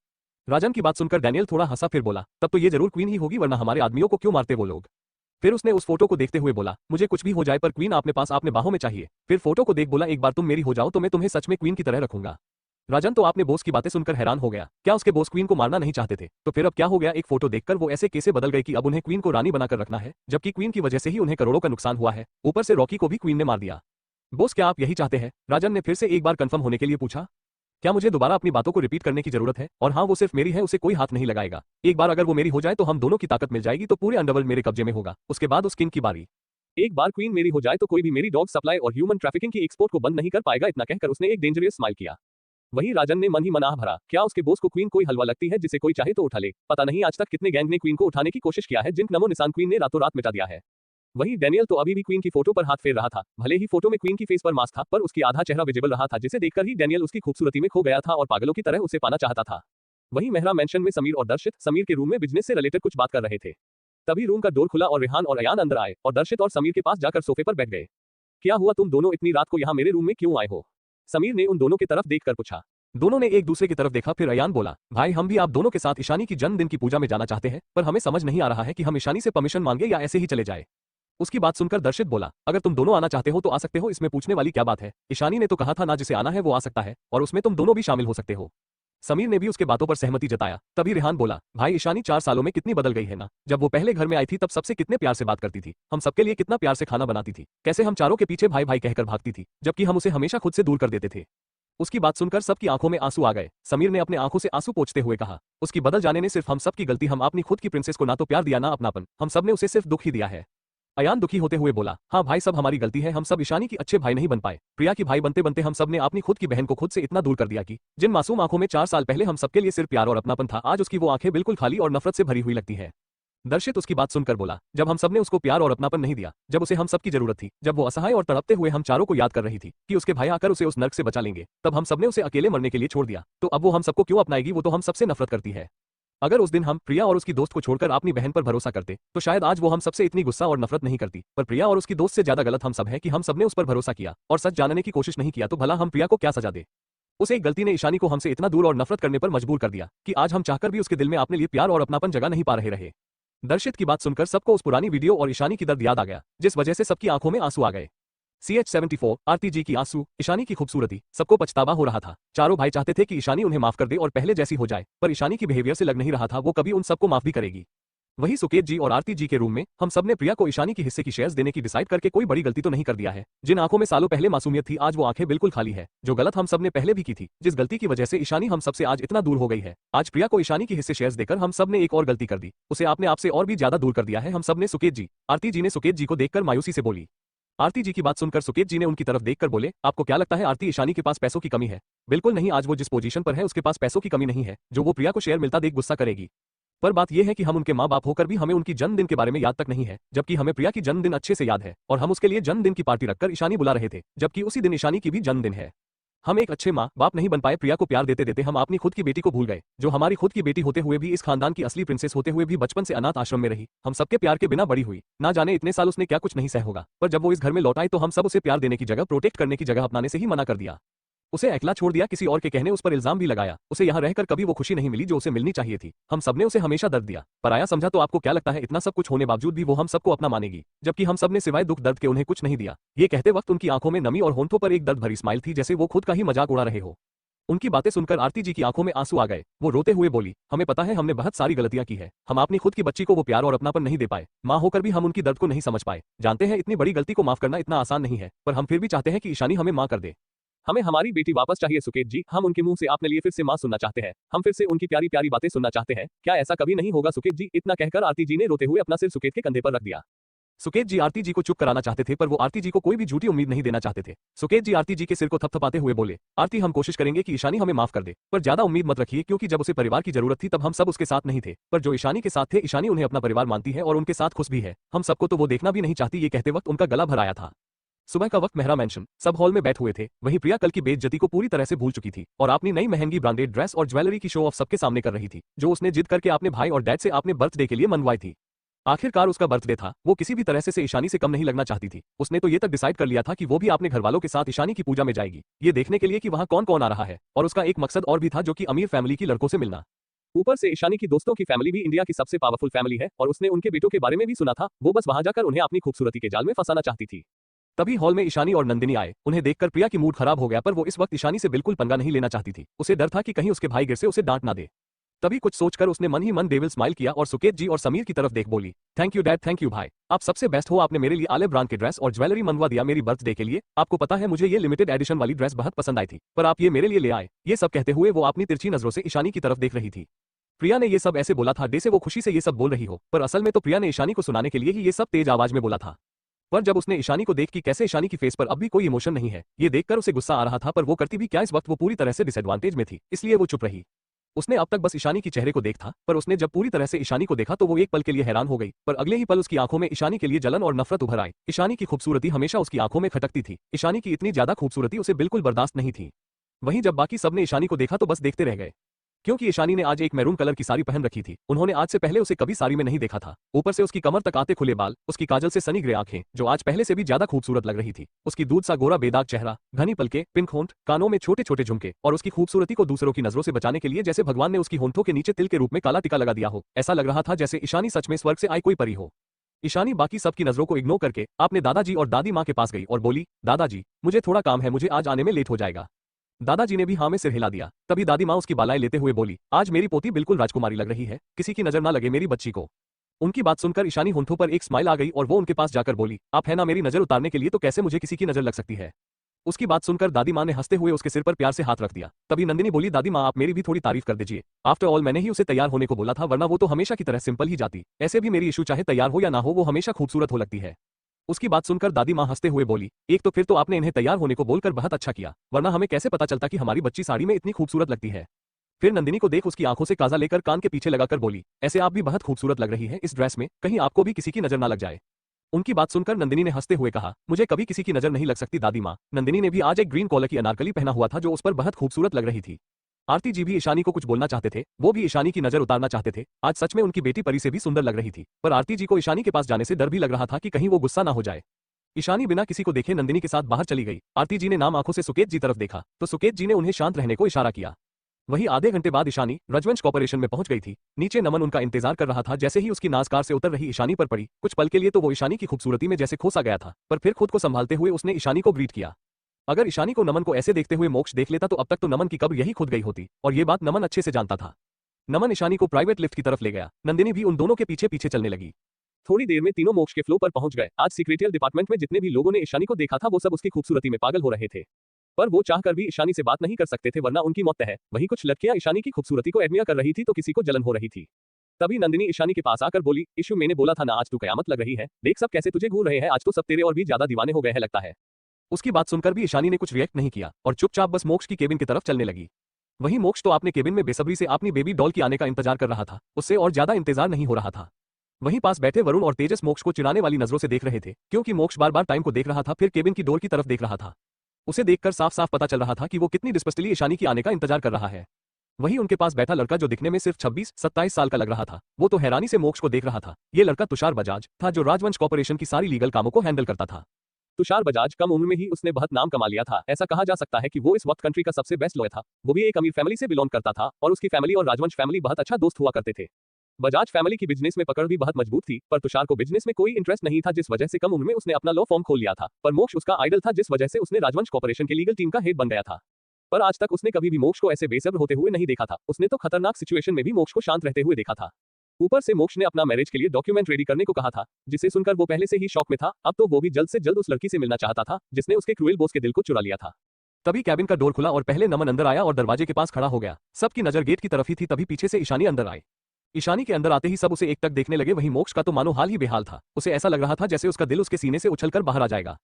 राजन की बात सुनकर डैनियल थोड़ा हंसा फिर बोला, तब तो ये जरूर क्वीन ही होगी, वरना हमारे आदमियों को क्यों मारते वो लोग? फिर उसने उस फोटो को देखते हुए बोला, मुझे कुछ भी हो जाए पर क्वीन आपने पास आपने बाहों में चाहिए। फिर फोटो को देख बोला, एक बार तुम मेरी हो जाओ तो मैं तुम्हें सच में क्वीन की तरह रखूंगा। राजन तो आपने बॉस की बातें सुनकर हैरान हो गया। क्या उसके बॉस क्वीन को मारना नहीं चाहते थे? तो फिर अब क्या हो गया? एक फोटो देखकर वो ऐसे कैसे बदल गए कि अब उन्हें क्वीन को रानी बनाकर रखना है, जबकि क्वीन की वजह से ही उन्हें करोड़ों का नुकसान हुआ है। ऊपर से रॉकी को भी क्वीन ने मार दिया। बॉस क्या आप यही चाहते हैं? राजन ने फिर से एक बार कंफर्म होने के लिए पूछा। क्या मुझे दोबारा अपनी बातों को रिपीट करने की जरूरत है? और हाँ, वो सिर्फ मेरी है, उसे कोई हाथ नहीं लगाएगा। एक बार अगर वो मेरी हो जाए तो हम दोनों की ताकत मिल जाएगी, तो पूरे अंडरवर्ल्ड मेरे कब्जे में होगा। उसके बाद उस किंग की बारी। एक बार क्वीन मेरी हो जाए तो कोई भी मेरी डॉग सप्लाई और ह्यूमन ट्रैफिकिंग की एक्सपोर्ट को बंद नहीं कर पाएगा। इतना कहकर उसने एक डेंजरस स्माइल किया। वही राजन ने मन ही मन आह भरा, क्या उसके बॉस को क्वीन कोई हलवा लगती है जिसे कोई चाहे तो उठा ले? पता नहीं आज तक कितने गैंग ने क्वीन को उठाने की कोशिश किया है, जिनका नमो निशान क्वीन ने रातों रात मिटा दिया है। वही डैनियल तो अभी भी क्वीन की फोटो पर हाथ फेर रहा था। भले ही फोटो में क्वीन की फेस पर मास्क था, पर उसकी आधा चेहरा विजिबल रहा था, जिसे देखकर ही डैनियल उसकी खूबसूरती में खो गया था और पागलों की तरह उसे पाना चाहता था। वही मेहरा मेंशन में समीर और दर्शित समीर के रूम में बिजनेस से रिलेटेड कुछ बात कर रहे थे। तभी रूम का डोर खुला और रेहान और अयान अंदर आए और दर्शित और समीर के पास जाकर सोफे पर बैठ गए। क्या हुआ, तुम दोनों इतनी रात को यहाँ मेरे रूम में क्यों आए हो? समीर ने उन दोनों की तरफ देखकर पूछा। दोनों ने एक दूसरे की तरफ देखा। फिर अयान बोला, भाई हम भी आप दोनों के साथ ईशानी की जन्मदिन की पूजा में जाना चाहते हैं, पर हमें समझ नहीं आ रहा है कि हम ईशानी से परमिशन मांगे या ऐसे ही चले जाए। उसकी बात सुनकर दर्शित बोला, अगर तुम दोनों आना चाहते हो तो आ सकते हो, इसमें पूछने वाली क्या बात है? ईशानी ने तो कहा था ना, जिसे आना है वो आ सकता है, और उसमें तुम दोनों भी शामिल हो सकते हो। समीर ने भी उसके बातों पर सहमति जताया। तभी रेहान बोला, भाई ईशानी 4 सालों में कितनी बदल गई है ना। जब वो पहले घर में आई थी तब सबसे कितने प्यार से बात करती थी, हम सबके लिए कितना प्यार से खाना बनाती थी, कैसे हम चारों के पीछे भाई भाई कहकर भागती थी, जबकि हम उसे हमेशा खुद से दूर कर देते थे। उसकी बात सुनकर सबकी आंखों में आंसू आ गए। समीर ने अपने आंखों से आंसू पोंछते हुए कहा, उसकी बदल जाने ने सिर्फ हम सब की गलती, हम अपनी खुद की प्रिंसेस को ना तो प्यार दिया ना अपनापन, हम सब ने उसे सिर्फ दुख ही दिया है। अयान दुखी होते हुए बोला, हाँ भाई, सब हमारी गलती है, हम सब ईशानी की अच्छे भाई नहीं बन पाए। प्रिया की भाई बनते बनते हम सब ने अपनी खुद की बहन को खुद से इतना दूर कर दिया कि जिन मासूम आंखों में 4 साल पहले हम सबके लिए सिर्फ प्यार और अपनापन था, आज उसकी वो आंखें बिल्कुल खाली और नफरत से भरी हुई लगती है। दर्शित उसकी बात सुनकर बोला, जब हम सबने उसको प्यार और अपनापन नहीं दिया, जब उसे हम सबकी जरूरत थी, जब वो असहाय और तड़पते हुए हम चारों को याद कर रही थी कि उसके भाई आकर उसे उस नर्क से बचा लेंगे, तब हम सबने उसे अकेले मरने के लिए छोड़ दिया, तो अब वो हम सबको क्यों अपनाएगी? वो तो हम सबसे नफरत करती है। अगर उस दिन हम प्रिया और उसकी दोस्त को छोड़कर अपनी बहन पर भरोसा करते, तो शायद आज वो हम सबसे इतनी गुस्सा और नफरत नहीं करती। पर प्रिया और उसकी दोस्त से ज्यादा गलत हम सब है कि हम सबने उस पर भरोसा किया और सच जानने की कोशिश नहीं किया, तो भला हम प्रिया को क्या सजा दे? उस एक गलती ने ईशानी को हमसे इतना दूर और नफरत करने पर मजबूर कर दिया कि आज हम चाहकर भी उसके दिल में अपने लिए प्यार और अपनापन जगह नहीं पा रहे। दर्शित की बात सुनकर सबको उस पुरानी वीडियो और ईशानी की दर्द याद आ गया, जिस वजह से सबकी आंखों में आंसू आ गए। CH-74 आरती जी की आंसू, ईशानी की खूबसूरती, सबको पछतावा हो रहा था। चारों भाई चाहते थे कि ईशानी उन्हें माफ कर दे और पहले जैसी हो जाए, पर ईशानी की बिहेवियर से लग नहीं रहा था वो कभी उन सबको माफ भी करेगी। वही सुकेत जी और आरती जी के रूम में हम सबने प्रिया को ईशानी की हिस्से की शेयर्स देने की डिसाइड करके कोई बड़ी गलती तो नहीं कर दिया है। जिन आंखों में सालों पहले मासूमियत थी, आज वो आंखें बिल्कुल खाली है। जो गलत हम सबने पहले भी की थी, जिस गलती की वजह से ईशानी हम सबसे आज इतना दूर हो गई है, आज प्रिया को ईशानी की हिस्से शेयर्स देकर हम सबने एक और गलती कर दी, उसे आपने आपसे और भी ज्यादा दूर कर दिया है हम सबने। सुकेत जी, आरती जी ने सुकेत जी को देखकर मायूसी से बोली। आरती जी की बात सुनकर सुकेत जी ने उनकी तरफ देखकर बोले, आपको क्या लगता है आरती, ईशानी के पास पैसों की कमी है? बिल्कुल नहीं, आज वो जिस पोजीशन पर है उसके पास पैसों की कमी नहीं है जो वो प्रिया को शेयर मिलता देख गुस्सा करेगी। पर बात यह है कि हम उनके माँ बाप होकर भी हमें उनकी जन्मदिन के बारे में याद तक नहीं है, जबकि हमें प्रिया की जन्मदिन अच्छे से याद है और हम उसके लिए जन्मदिन की पार्टी रखकर ईशानी बुला रहे थे, जबकि उसी दिन ईशानी की भी जन्मदिन है। हम एक अच्छे माँ बाप नहीं बन पाए, प्रिया को प्यार देते देते हम अपनी खुद की बेटी को भूल गए, जो हमारी खुद की बेटी होते हुए भी, इस खानदान की असली प्रिंसेस होते हुए भी बचपन से अनाथ आश्रम में रही, हम सबके प्यार के बिना बड़ी हुई। ना जाने इतने साल उसने क्या कुछ नहीं सह होगा, पर जब वो इस घर में लौट आई तो हम सब उसे प्यार देने की जगह, प्रोटेक्ट करने की जगह अपनाने से ही मना कर दिया। उसे अकेला छोड़ दिया, किसी और के कहने उस पर इल्जाम भी लगाया। उसे यहाँ रहकर कभी वो खुशी नहीं मिली जो उसे मिलनी चाहिए थी। हम सबने उसे हमेशा दर्द दिया, पराया समझा। तो आपको क्या लगता है इतना सब कुछ होने बावजूद भी वो हम सबको अपना मानेगी, जबकि हम सबने सिवाय दुख दर्द के उन्हें कुछ नहीं दिया? ये कहते वक्त उनकी आंखों में नमी और होंठों पर एक दर्द भरी स्माइल थी, जैसे वो खुद का ही मजाक उड़ा रहे हो। उनकी बातें सुनकर आरती जी की आंखों में आंसू आ गए। वो रोते हुए बोली, हमें पता है हमने बहुत सारी गलतियां की है, हम अपनी खुद की बच्ची को वो प्यार और अपनापन नहीं दे पाए, माँ होकर भी हम उनकी दर्द को नहीं समझ पाए। जानते हैं इतनी बड़ी गलती को माफ करना इतना आसान नहीं है, पर हम फिर भी चाहते हैं कि ईशानी हमें माँ कर दे। हमें हमारी बेटी वापस चाहिए सुकेत जी, हम उनके मुंह से आपने लिए फिर से माँ सुनना चाहते हैं, हम फिर से उनकी प्यारी प्यारी बातें सुनना चाहते हैं। क्या ऐसा कभी नहीं होगा सुकेत जी? इतना कहकर आरती जी ने रोते हुए अपना सिर सुकेत के कंधे पर रख दिया। सुकेत जी आरती जी को चुप कराना चाहते थे, पर वो आरती जी को कोई भी झूठी उम्मीद नहीं देना चाहते थे। सुकेत जी आरती जी के सिर को थपथपाते हुए बोले, आरती हम कोशिश करेंगे कि ईशानी हमें माफ कर दे, पर ज्यादा उम्मीद मत रखिए, क्योंकि जब उसे परिवार की जरूरत थी तब हम सब उसके साथ नहीं थे, पर जो ईशानी के साथ थे, ईशानी उन्हें अपना परिवार मानती है और उनके साथ खुश भी है। हम सबको तो वो देखना भी नहीं चाहती। ये कहते वक्त उनका गला भर आया था। सुबह का वक्त मेहरा मेंशन सब हॉल में बैठ हुए थे। वहीं प्रिया कल की बेइज्जती को पूरी तरह से भूल चुकी थी और अपनी नई महंगी ब्रांडेड ड्रेस और ज्वेलरी की शो ऑफ सबके सामने कर रही थी, जो उसने जिद करके अपने भाई और डैड से अपने बर्थडे के लिए मनवाई थी। आखिरकार उसका बर्थडे था, वो किसी भी तरह से ईशानी से कम नहीं लगना चाहती थी। उसने तो ये तक डिसाइड कर लिया था कि वो भी अपने घर वालों के साथ ईशानी की पूजा में जाएगी, ये देखने के लिए कि वहाँ कौन कौन आ रहा है। और उसका एक मकसद और भी था, जो कि अमीर फैमिली की लड़कों से मिलना। ऊपर से ईशानी की दोस्तों की फैमिली भी इंडिया की सबसे पावरफुल फैमिली है और उसने उनके बेटों के बारे में भी सुना था। वो बस वहां जाकर उन्हें अपनी खूबसूरती के जाल में फंसाना चाहती थी। तभी हॉल में ईशानी और नंदिनी आए। उन्हें देखकर प्रिया की मूड खराब हो गया, पर वो इस वक्त ईशानी से बिल्कुल पंगा नहीं लेना चाहती थी। उसे डर था कि कहीं उसके भाई गिर से उसे डांट ना दे। तभी कुछ सोचकर उसने मन ही मन डेविल स्माइल किया और सुकेत जी और समीर की तरफ देख बोली, thank you dad, thank you भाई, आप सबसे बेस्ट हो। आपने मेरे लिए आले ब्रांड के ड्रेस और ज्वेलरी मनवा दिया मेरी बर्थडे के लिए। आपको पता है मुझे ये लिमिटेड एडिशन वाली ड्रेस बहुत पसंद आई थी, पर आप ये मेरे लिए ले आए। ये सब कहते हुए वो अपनी तिरछी नजरों से ईशानी की तरफ देख रही थी। प्रिया ने ये सब ऐसे बोला था जैसे वो खुशी से ये सब बोल रही हो, पर असल में तो प्रिया ने ईशानी को सुनाने के लिए ही ये सब तेज आवाज में बोला था। पर जब उसने ईशानी को देख कि कैसे ईशानी की फेस पर अब भी कोई इमोशन नहीं है, ये देखकर उसे गुस्सा आ रहा था, पर वो करती भी क्या। इस वक्त वो पूरी तरह से डिसएडवांटेज में थी, इसलिए वो चुप रही। उसने अब तक बस ईशानी की चेहरे को देखा, पर उसने जब पूरी तरह से ईशानी को देखा तो वो एक पल के लिए हैरान हो गई, पर अगले ही पल उसकी आंखों में ईशानी के लिए जलन और नफरत उभर आई। ईशानी की खूबसूरती हमेशा उसकी आंखों में खटकती थी। ईशानी की इतनी ज्यादा खूबसूरती उसे बिल्कुल बर्दाश्त नहीं थी। वहीं जब बाकी सबने ईशानी को देखा तो बस देखते रह गए, क्योंकि ईशानी ने आज एक मैरून कलर की साड़ी पहन रखी थी। उन्होंने आज से पहले उसे कभी साड़ी में नहीं देखा था। ऊपर से उसकी कमर तक आते खुले बाल, उसकी काजल से सनी ग्रे आंखें जो आज पहले से भी ज्यादा खूबसूरत लग रही थी, उसकी दूध सा गोरा बेदाग चेहरा, घनी पलके, पिंक होंठ, कानों में छोटे छोटे झुमके और उसकी खूबसूरती को दूसरों की नजरों से बचाने के लिए जैसे भगवान ने उसकी होंठों के नीचे तिल के रूप में काला टिका लगा दिया हो। ऐसा लग रहा था जैसे ईशानी सच में स्वर्ग से आई कोई परी हो। ईशानी बाकी सबकी नजरों को इग्नोर करके अपने दादाजी और दादी माँ के पास गई और बोली, दादाजी मुझे थोड़ा काम है, मुझे आज आने में लेट हो जाएगा। दादाजी ने भी हाँ में सिर हिला दिया। तभी दादी माँ उसकी बालाएं लेते हुए बोली, आज मेरी पोती बिल्कुल राजकुमारी लग रही है, किसी की नजर ना लगे मेरी बच्ची को। उनकी बात सुनकर ईशानी होंठों पर एक स्माइल आ गई और वो उनके पास जाकर बोली, आप है ना मेरी नजर उतारने के लिए, तो कैसे मुझे किसी की नजर लग सकती है। उसकी बात सुनकर दादी माँ ने हंसते हुए उसके सिर पर प्यार से हाथ रख दिया। तभी नंदिनी बोली, दादी माँ आप मेरी भी थोड़ी तारीफ कर दीजिए। आफ्टर ऑल मैंने ही उसे तैयार होने को बोला था, वरना वो तो हमेशा की तरह सिंपल ही जाती। ऐसे भी मेरी इशू चाहे तैयार हो या ना हो, वो हमेशा खूबसूरत हो लगती है। उसकी बात सुनकर दादी माँ हंसते हुए बोली, एक तो फिर तो आपने इन्हें तैयार होने को बोलकर बहुत अच्छा किया, वरना हमें कैसे पता चलता कि हमारी बच्ची साड़ी में इतनी खूबसूरत लगती है। फिर नंदिनी को देख उसकी आंखों से काजा लेकर कान के पीछे लगाकर बोली, ऐसे आप भी बहुत खूबसूरत लग रही है इस ड्रेस में, कहीं आपको भी किसी की नजर ना लग जाए। उनकी बात सुनकर नंदिनी ने हंसते हुए कहा, मुझे कभी किसी की नजर नहीं लग सकती दादी माँ। नंदिनी ने भी आज एक ग्रीन कॉलर की अनारकली पहना हुआ था जो उस पर बहुत खूबसूरत लग रही थी। आरती जी भी ईशानी को कुछ बोलना चाहते थे, वो भी ईशानी की नजर उतारना चाहते थे। आज सच में उनकी बेटी परी से भी सुंदर लग रही थी, पर आरती जी को ईशानी के पास जाने से डर भी लग रहा था कि कहीं वो गुस्सा ना हो जाए। ईशानी बिना किसी को देखे नंदिनी के साथ बाहर चली गई। आरती जी ने नाम आंखों से सुकेत जी तरफ देखा तो सुकेत जी ने उन्हें शांत रहने को इशारा किया। वहीं आधे घंटे बाद ईशानी रजवंश कॉर्पोरेशन में पहुंच गई थी। नीचे नमन उनका इंतजार कर रहा था। जैसे ही उसकी नाज कार से उतर रही ईशानी पर पड़ी, कुछ पल के लिए तो वो ईशानी की खूबसूरती में जैसे खोसा गया था, पर फिर खुद को संभालते हुए उसने ईशानी को ग्रीट किया। अगर ईशानी को नमन को ऐसे देखते हुए मोक्ष देख लेता तो अब तक तो नमन की कब्र यही खुद गई होती, और ये बात नमन अच्छे से जानता था। नमन ईशानी को प्राइवेट लिफ्ट की तरफ ले गया। नंदिनी भी उन दोनों के पीछे पीछे चलने लगी। थोड़ी देर में तीनों मोक्ष के फ्लो पर पहुंच गए। आज सीक्रेटियल डिपार्टमेंट में जितने भी लोगों ने ईशानी को देखा था वो सब उसकी खूबसूरती में पागल हो रहे थे, पर वो चाहकर भी ईशानी से बात नहीं कर सकते थे, वरना उनकी मौत तय है। वहीं कुछ लड़कियां ईशानी की खूबसूरती को एडमियर कर रही थी तो किसी को जलन हो रही थी। तभी नंदिनी ईशानी के पास आकर बोली, इशू मैंने बोला था ना आज तू कयामत लग रही है, देख सब कैसे तुझे घूर रहे हैं, आज तो सब तेरे और भी ज्यादा दीवाने हो गए हैं लगता है। उसकी बात सुनकर भी ईशानी ने कुछ रिएक्ट नहीं किया और चुपचाप बस मोक्ष की केबिन की तरफ चलने लगी। वहीं मोक्ष तो अपने केबिन में बेसब्री से अपनी बेबी डॉल की आने का इंतजार कर रहा था, उससे और ज्यादा इंतजार नहीं हो रहा था। वहीं पास बैठे वरुण और तेजस मोक्ष को चिढ़ाने वाली नजरों से देख रहे थे, क्योंकि मोक्ष बार बार टाइम को देख रहा था, फिर केबिन की डोर की तरफ देख रहा था। उसे देखकर साफ साफ पता चल रहा था कि वो कितनी डिस्पस्टली ईशानी की आने का इंतजार कर रहा है। वहीं उनके पास बैठा लड़का जो दिखने में सिर्फ 26-27 साल का लग रहा था, वो तो हैरानी से मोक्ष को देख रहा था। ये लड़का तुषार बजाज था जो राजवंश कॉर्पोरेशन की सारी लीगल कामों को हैंडल करता था। तुषार बजाज कम उम्र में ही उसने बहुत नाम कमा लिया था। ऐसा कहा जा सकता है कि वो इस वक्त कंट्री का सबसे बेस्ट लॉयर था। वो भी एक अमीर फैमिली से बिलोंग करता था और उसकी फैमिली और राजवंश फैमिली बहुत अच्छा दोस्त हुआ करते थे। बजाज फैमिली की बिजनेस में पकड़ भी बहुत मजबूत थी, पर तुषार को बिजनेस में कोई इंटरेस्ट नहीं था, जिस वजह से कम उम्र में उसने अपना लॉ फॉर्म खोल लिया था। पर मोक्ष उसका आइडल था, जिस वजह से उसने राजवंश कॉर्पोरेशन के लीगल टीम का हेड बन गया था। पर आज तक उसने कभी भी मोक्ष को ऐसे बेसब्र होते हुए नहीं देखा था। उसने तो खतरनाक सिचुएशन में भी मोक्ष को शांत रहते हुए देखा था। ऊपर से मोक्ष ने अपना मैरिज के लिए डॉक्यूमेंट रेडी करने को कहा था, जिसे सुनकर वो पहले से ही शॉक में था। अब तो वो भी जल्द से जल्द उस लड़की से मिलना चाहता था जिसने उसके क्रूएल बॉस के दिल को चुरा लिया था। तभी कैबिन का डोर खुला और पहले नमन अंदर आया और दरवाजे के पास खड़ा हो गया। सबकी नजर गेट की तरफ ही थी। तभी पीछे से ईशानी अंदर आई। ईशानी के अंदर आते ही सब उसे एक टक देखने लगे। वहीं मोक्ष का तो मानो हाल ही बेहाल था। उसे ऐसा लग रहा था जैसे उसका दिल उसके सीने से उछलकर बाहर आ जाएगा।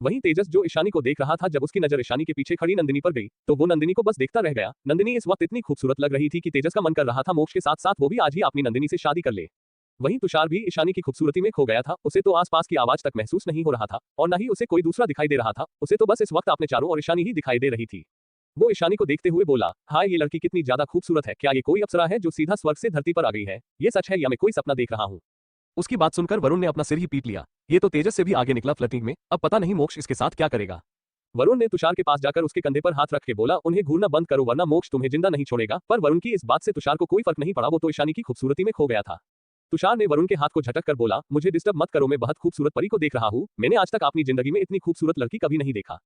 वहीं तेजस जो ईशानी को देख रहा था, जब उसकी नजर ईशानी के पीछे खड़ी नंदिनी पर गई तो वो नंदिनी को बस देखता रह गया। नंदिनी इस वक्त इतनी खूबसूरत लग रही थी कि तेजस का मन कर रहा था मोक्ष के साथ साथ वो भी आज ही अपनी नंदिनी से शादी कर ले। वहीं तुषार भी ईशानी की खूबसूरती में खो गया था। उसे तो आसपास की आवाज तक महसूस नहीं हो रहा था और न ही उसे कोई दूसरा दिखाई दे रहा था। उसे तो बस इस वक्त अपने चारों ओर ईशानी ही दिखाई दे रही थी। वो ईशानी को देखते हुए बोला, हाय, ये लड़की कितनी ज्यादा खूबसूरत है। क्या ये कोई अप्सरा है जो सीधा स्वर्ग से धरती पर आ गई है? ये सच है या मैं कोई सपना देख रहा हूँ? उसकी बात सुनकर वरुण ने अपना सिर ही पीट लिया। ये तो तेजस से भी आगे निकला फ्लर्टिंग में। अब पता नहीं मोक्ष इसके साथ क्या करेगा। वरुण ने तुषार के पास जाकर उसके कंधे पर हाथ रख के बोला, उन्हें घूरना बंद करो वरना मोक्ष तुम्हें जिंदा नहीं छोड़ेगा। पर वरुण की इस बात से तुषार को कोई फर्क नहीं पड़ा। वो तो ईशानी की खूबसूरती में खो गया था। तुषार ने वरुण के हाथ को झटक कर बोला, मुझे डिस्टर्ब मत करो, मैं बहुत खूबसूरत परी को देख रहा हूँ। मैंने आज तक अपनी जिंदगी में इतनी खूबसूरत लड़की कभी नहीं देखा।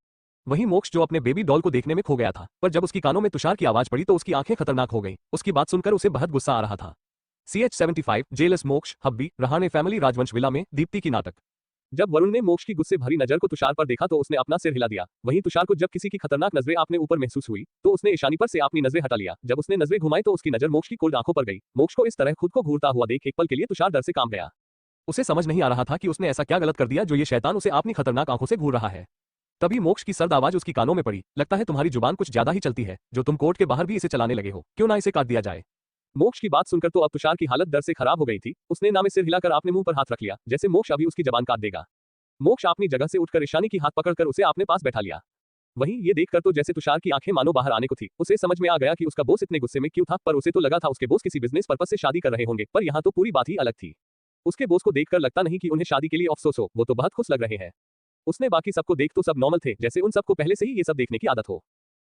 वहीं मोक्ष जो अपने बेबी डॉल को देखने में खो गया था, पर जब उसकी कानों में तुषार की आवाज पड़ी तो उसकी आंखें खतरनाक हो गईं। उसकी बात सुनकर उसे बहुत गुस्सा आ रहा था। CH75 जेलस मोक्ष हब्बी रहाणे फैमिली राजवंश विला में दीप्ति की नाटक। जब वरुण ने मोक्ष की गुस्से भरी नजर को तुषार पर देखा तो उसने अपना सिर हिला दिया। वहीं तुषार को जब किसी की खतरनाक नजरें अपने ऊपर महसूस हुई तो उसने ईशानी पर से अपनी नजरें हटा लिया। जब उसने नजरें घुमाई तो उसकी नजर मोक्ष की कोल्ड आंखों पर गई। मोक्ष को इस तरह खुद को घूरता हुआ देख एक पल के लिए तुषार डर से कांप गया। उसे समझ नहीं आ रहा था कि उसने ऐसा क्या गलत कर दिया जो ये शैतान उसे अपनी खतरनाक आंखों से घूर रहा है। तभी मोक्ष की सर्द आवाज उसकी कानों में पड़ी, लगता है तुम्हारी जुबान कुछ ज्यादा ही चलती है, जो तुम कोर्ट के बाहर भी इसे चलाने लगे हो। क्यों ना इसे काट दिया जाए। मोक्ष की बात सुनकर तो अब तुषार की हालत डर से खराब हो गई थी। उसने ना में सिर हिलाकर अपने मुंह पर हाथ रख लिया, जैसे मोक्ष अभी उसकी जबान काट देगा। मोक्ष अपनी जगह से उठकर ईशानी की हाथ पकड़कर उसे अपने पास बैठा लिया। वहीं ये देखकर तो जैसे तुषार की आंखें मानो बाहर आने को थी। उसे समझ में आ गया कि उसका बॉस इतने गुस्से में क्यों था, पर उसे तो लगा था उसके बॉस किसी बिजनेस पर्पस से शादी कर रहे होंगे। पर यहाँ तो पूरी बात ही अलग थी। उसके बॉस को देखकर लगता नहीं कि उन्हें शादी के लिए अफसोस हो, वो तो बहुत खुश लग रहे हैं। उसने बाकी सबको देख तो सब नॉर्मल थे, जैसे उन सबको पहले से ही ये सब देखने की आदत हो।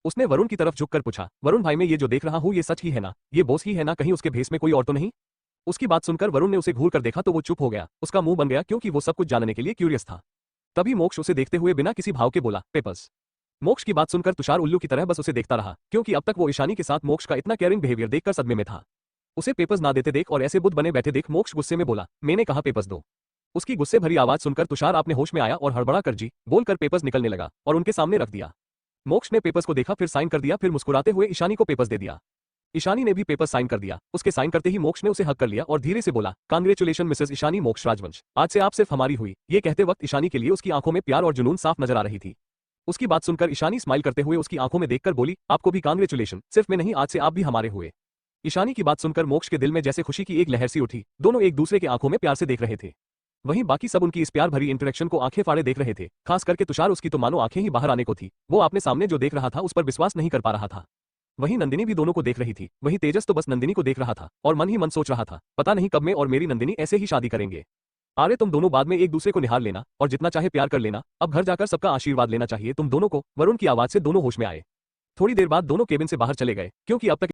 उसने वरुण की तरफ झुककर पूछा, वरुण भाई, मैं ये जो देख रहा हूँ ये सच ही है ना? ये बॉस ही है ना? कहीं उसके भेस में कोई और तो नहीं? उसकी बात सुनकर वरुण ने उसे घूर कर देखा तो वो चुप हो गया। उसका मुंह बन गया क्योंकि वो सब कुछ जानने के लिए क्यूरियस था। तभी मोक्ष उसे देखते हुए बिना किसी भाव के बोला, पेपर्स। मोक्ष की बात सुनकर तुषार उल्लू की तरह बस उसे देखता रहा, क्योंकि अब तक वो ईशानी के साथ मोक्ष का इतना केयरिंग बिहेवियर देखकर सदमे में था। उसे पेपर्स ना देते देख और ऐसे बुद्ध बने बैठे देख मोक्ष गुस्से में बोला, मैंने कहा पेपर्स दो। उसकी गुस्से भरी आवाज सुनकर तुषार अपने होश में आया और हड़बड़ा कर जी बोलकर पेपर्स निकलने लगा और उनके सामने रख दिया। मोक्ष ने पेपर्स को देखा, फिर साइन कर दिया, फिर मुस्कुराते हुए ईशानी को पेपर्स दे दिया। ईशानी ने भी पेपर साइन कर दिया। उसके साइन करते ही मोक्ष ने उसे हक कर लिया और धीरे से बोला, कांग्रेचुलेशन मिसेस ईशानी मोक्ष राजवंश, आज से आप सिर्फ हमारी हुई। ये कहते वक्त ईशानी के लिए उसकी आंखों में प्यार और जुनून साफ नजर आ रही थी। उसकी बात सुनकर ईशानी स्माइल करते हुए उसकी आंखों में देखकर बोली, आपको भी कांग्रेचुलेशन, सिर्फ मैं नहीं, आज से आप भी हमारे हुए। ईशानी की बात सुनकर मोक्ष के दिल में जैसे खुशी की एक लहर सी उठी। दोनों एक दूसरे के आंखों में प्यार से देख रहे थे। वहीं बाकी सब उनकी इस प्यार भरी इंटरेक्शन को आंखें फाड़े देख रहे थे। खास करके तुषार, उसकी तो मानो आंखें ही बाहर आने को थी। वो अपने सामने जो देख रहा था उस पर विश्वास नहीं कर पा रहा था। वहीं नंदिनी भी दोनों को देख रही थी। वहीं तेजस तो बस नंदिनी को देख रहा था और मन ही मन सोच रहा था, पता नहीं कब मैं और मेरी नंदिनी ऐसे ही शादी करेंगे। अरे तुम दोनों बाद में एक दूसरे को निहार लेना और जितना चाहे प्यार कर लेना। अब घर जाकर सबका आशीर्वाद लेना चाहिए तुम दोनों को। वरुण की आवाज से दोनों होश में आए। थोड़ी देर बाद दोनों केबिन से बाहर चले गए, क्योंकि अब तक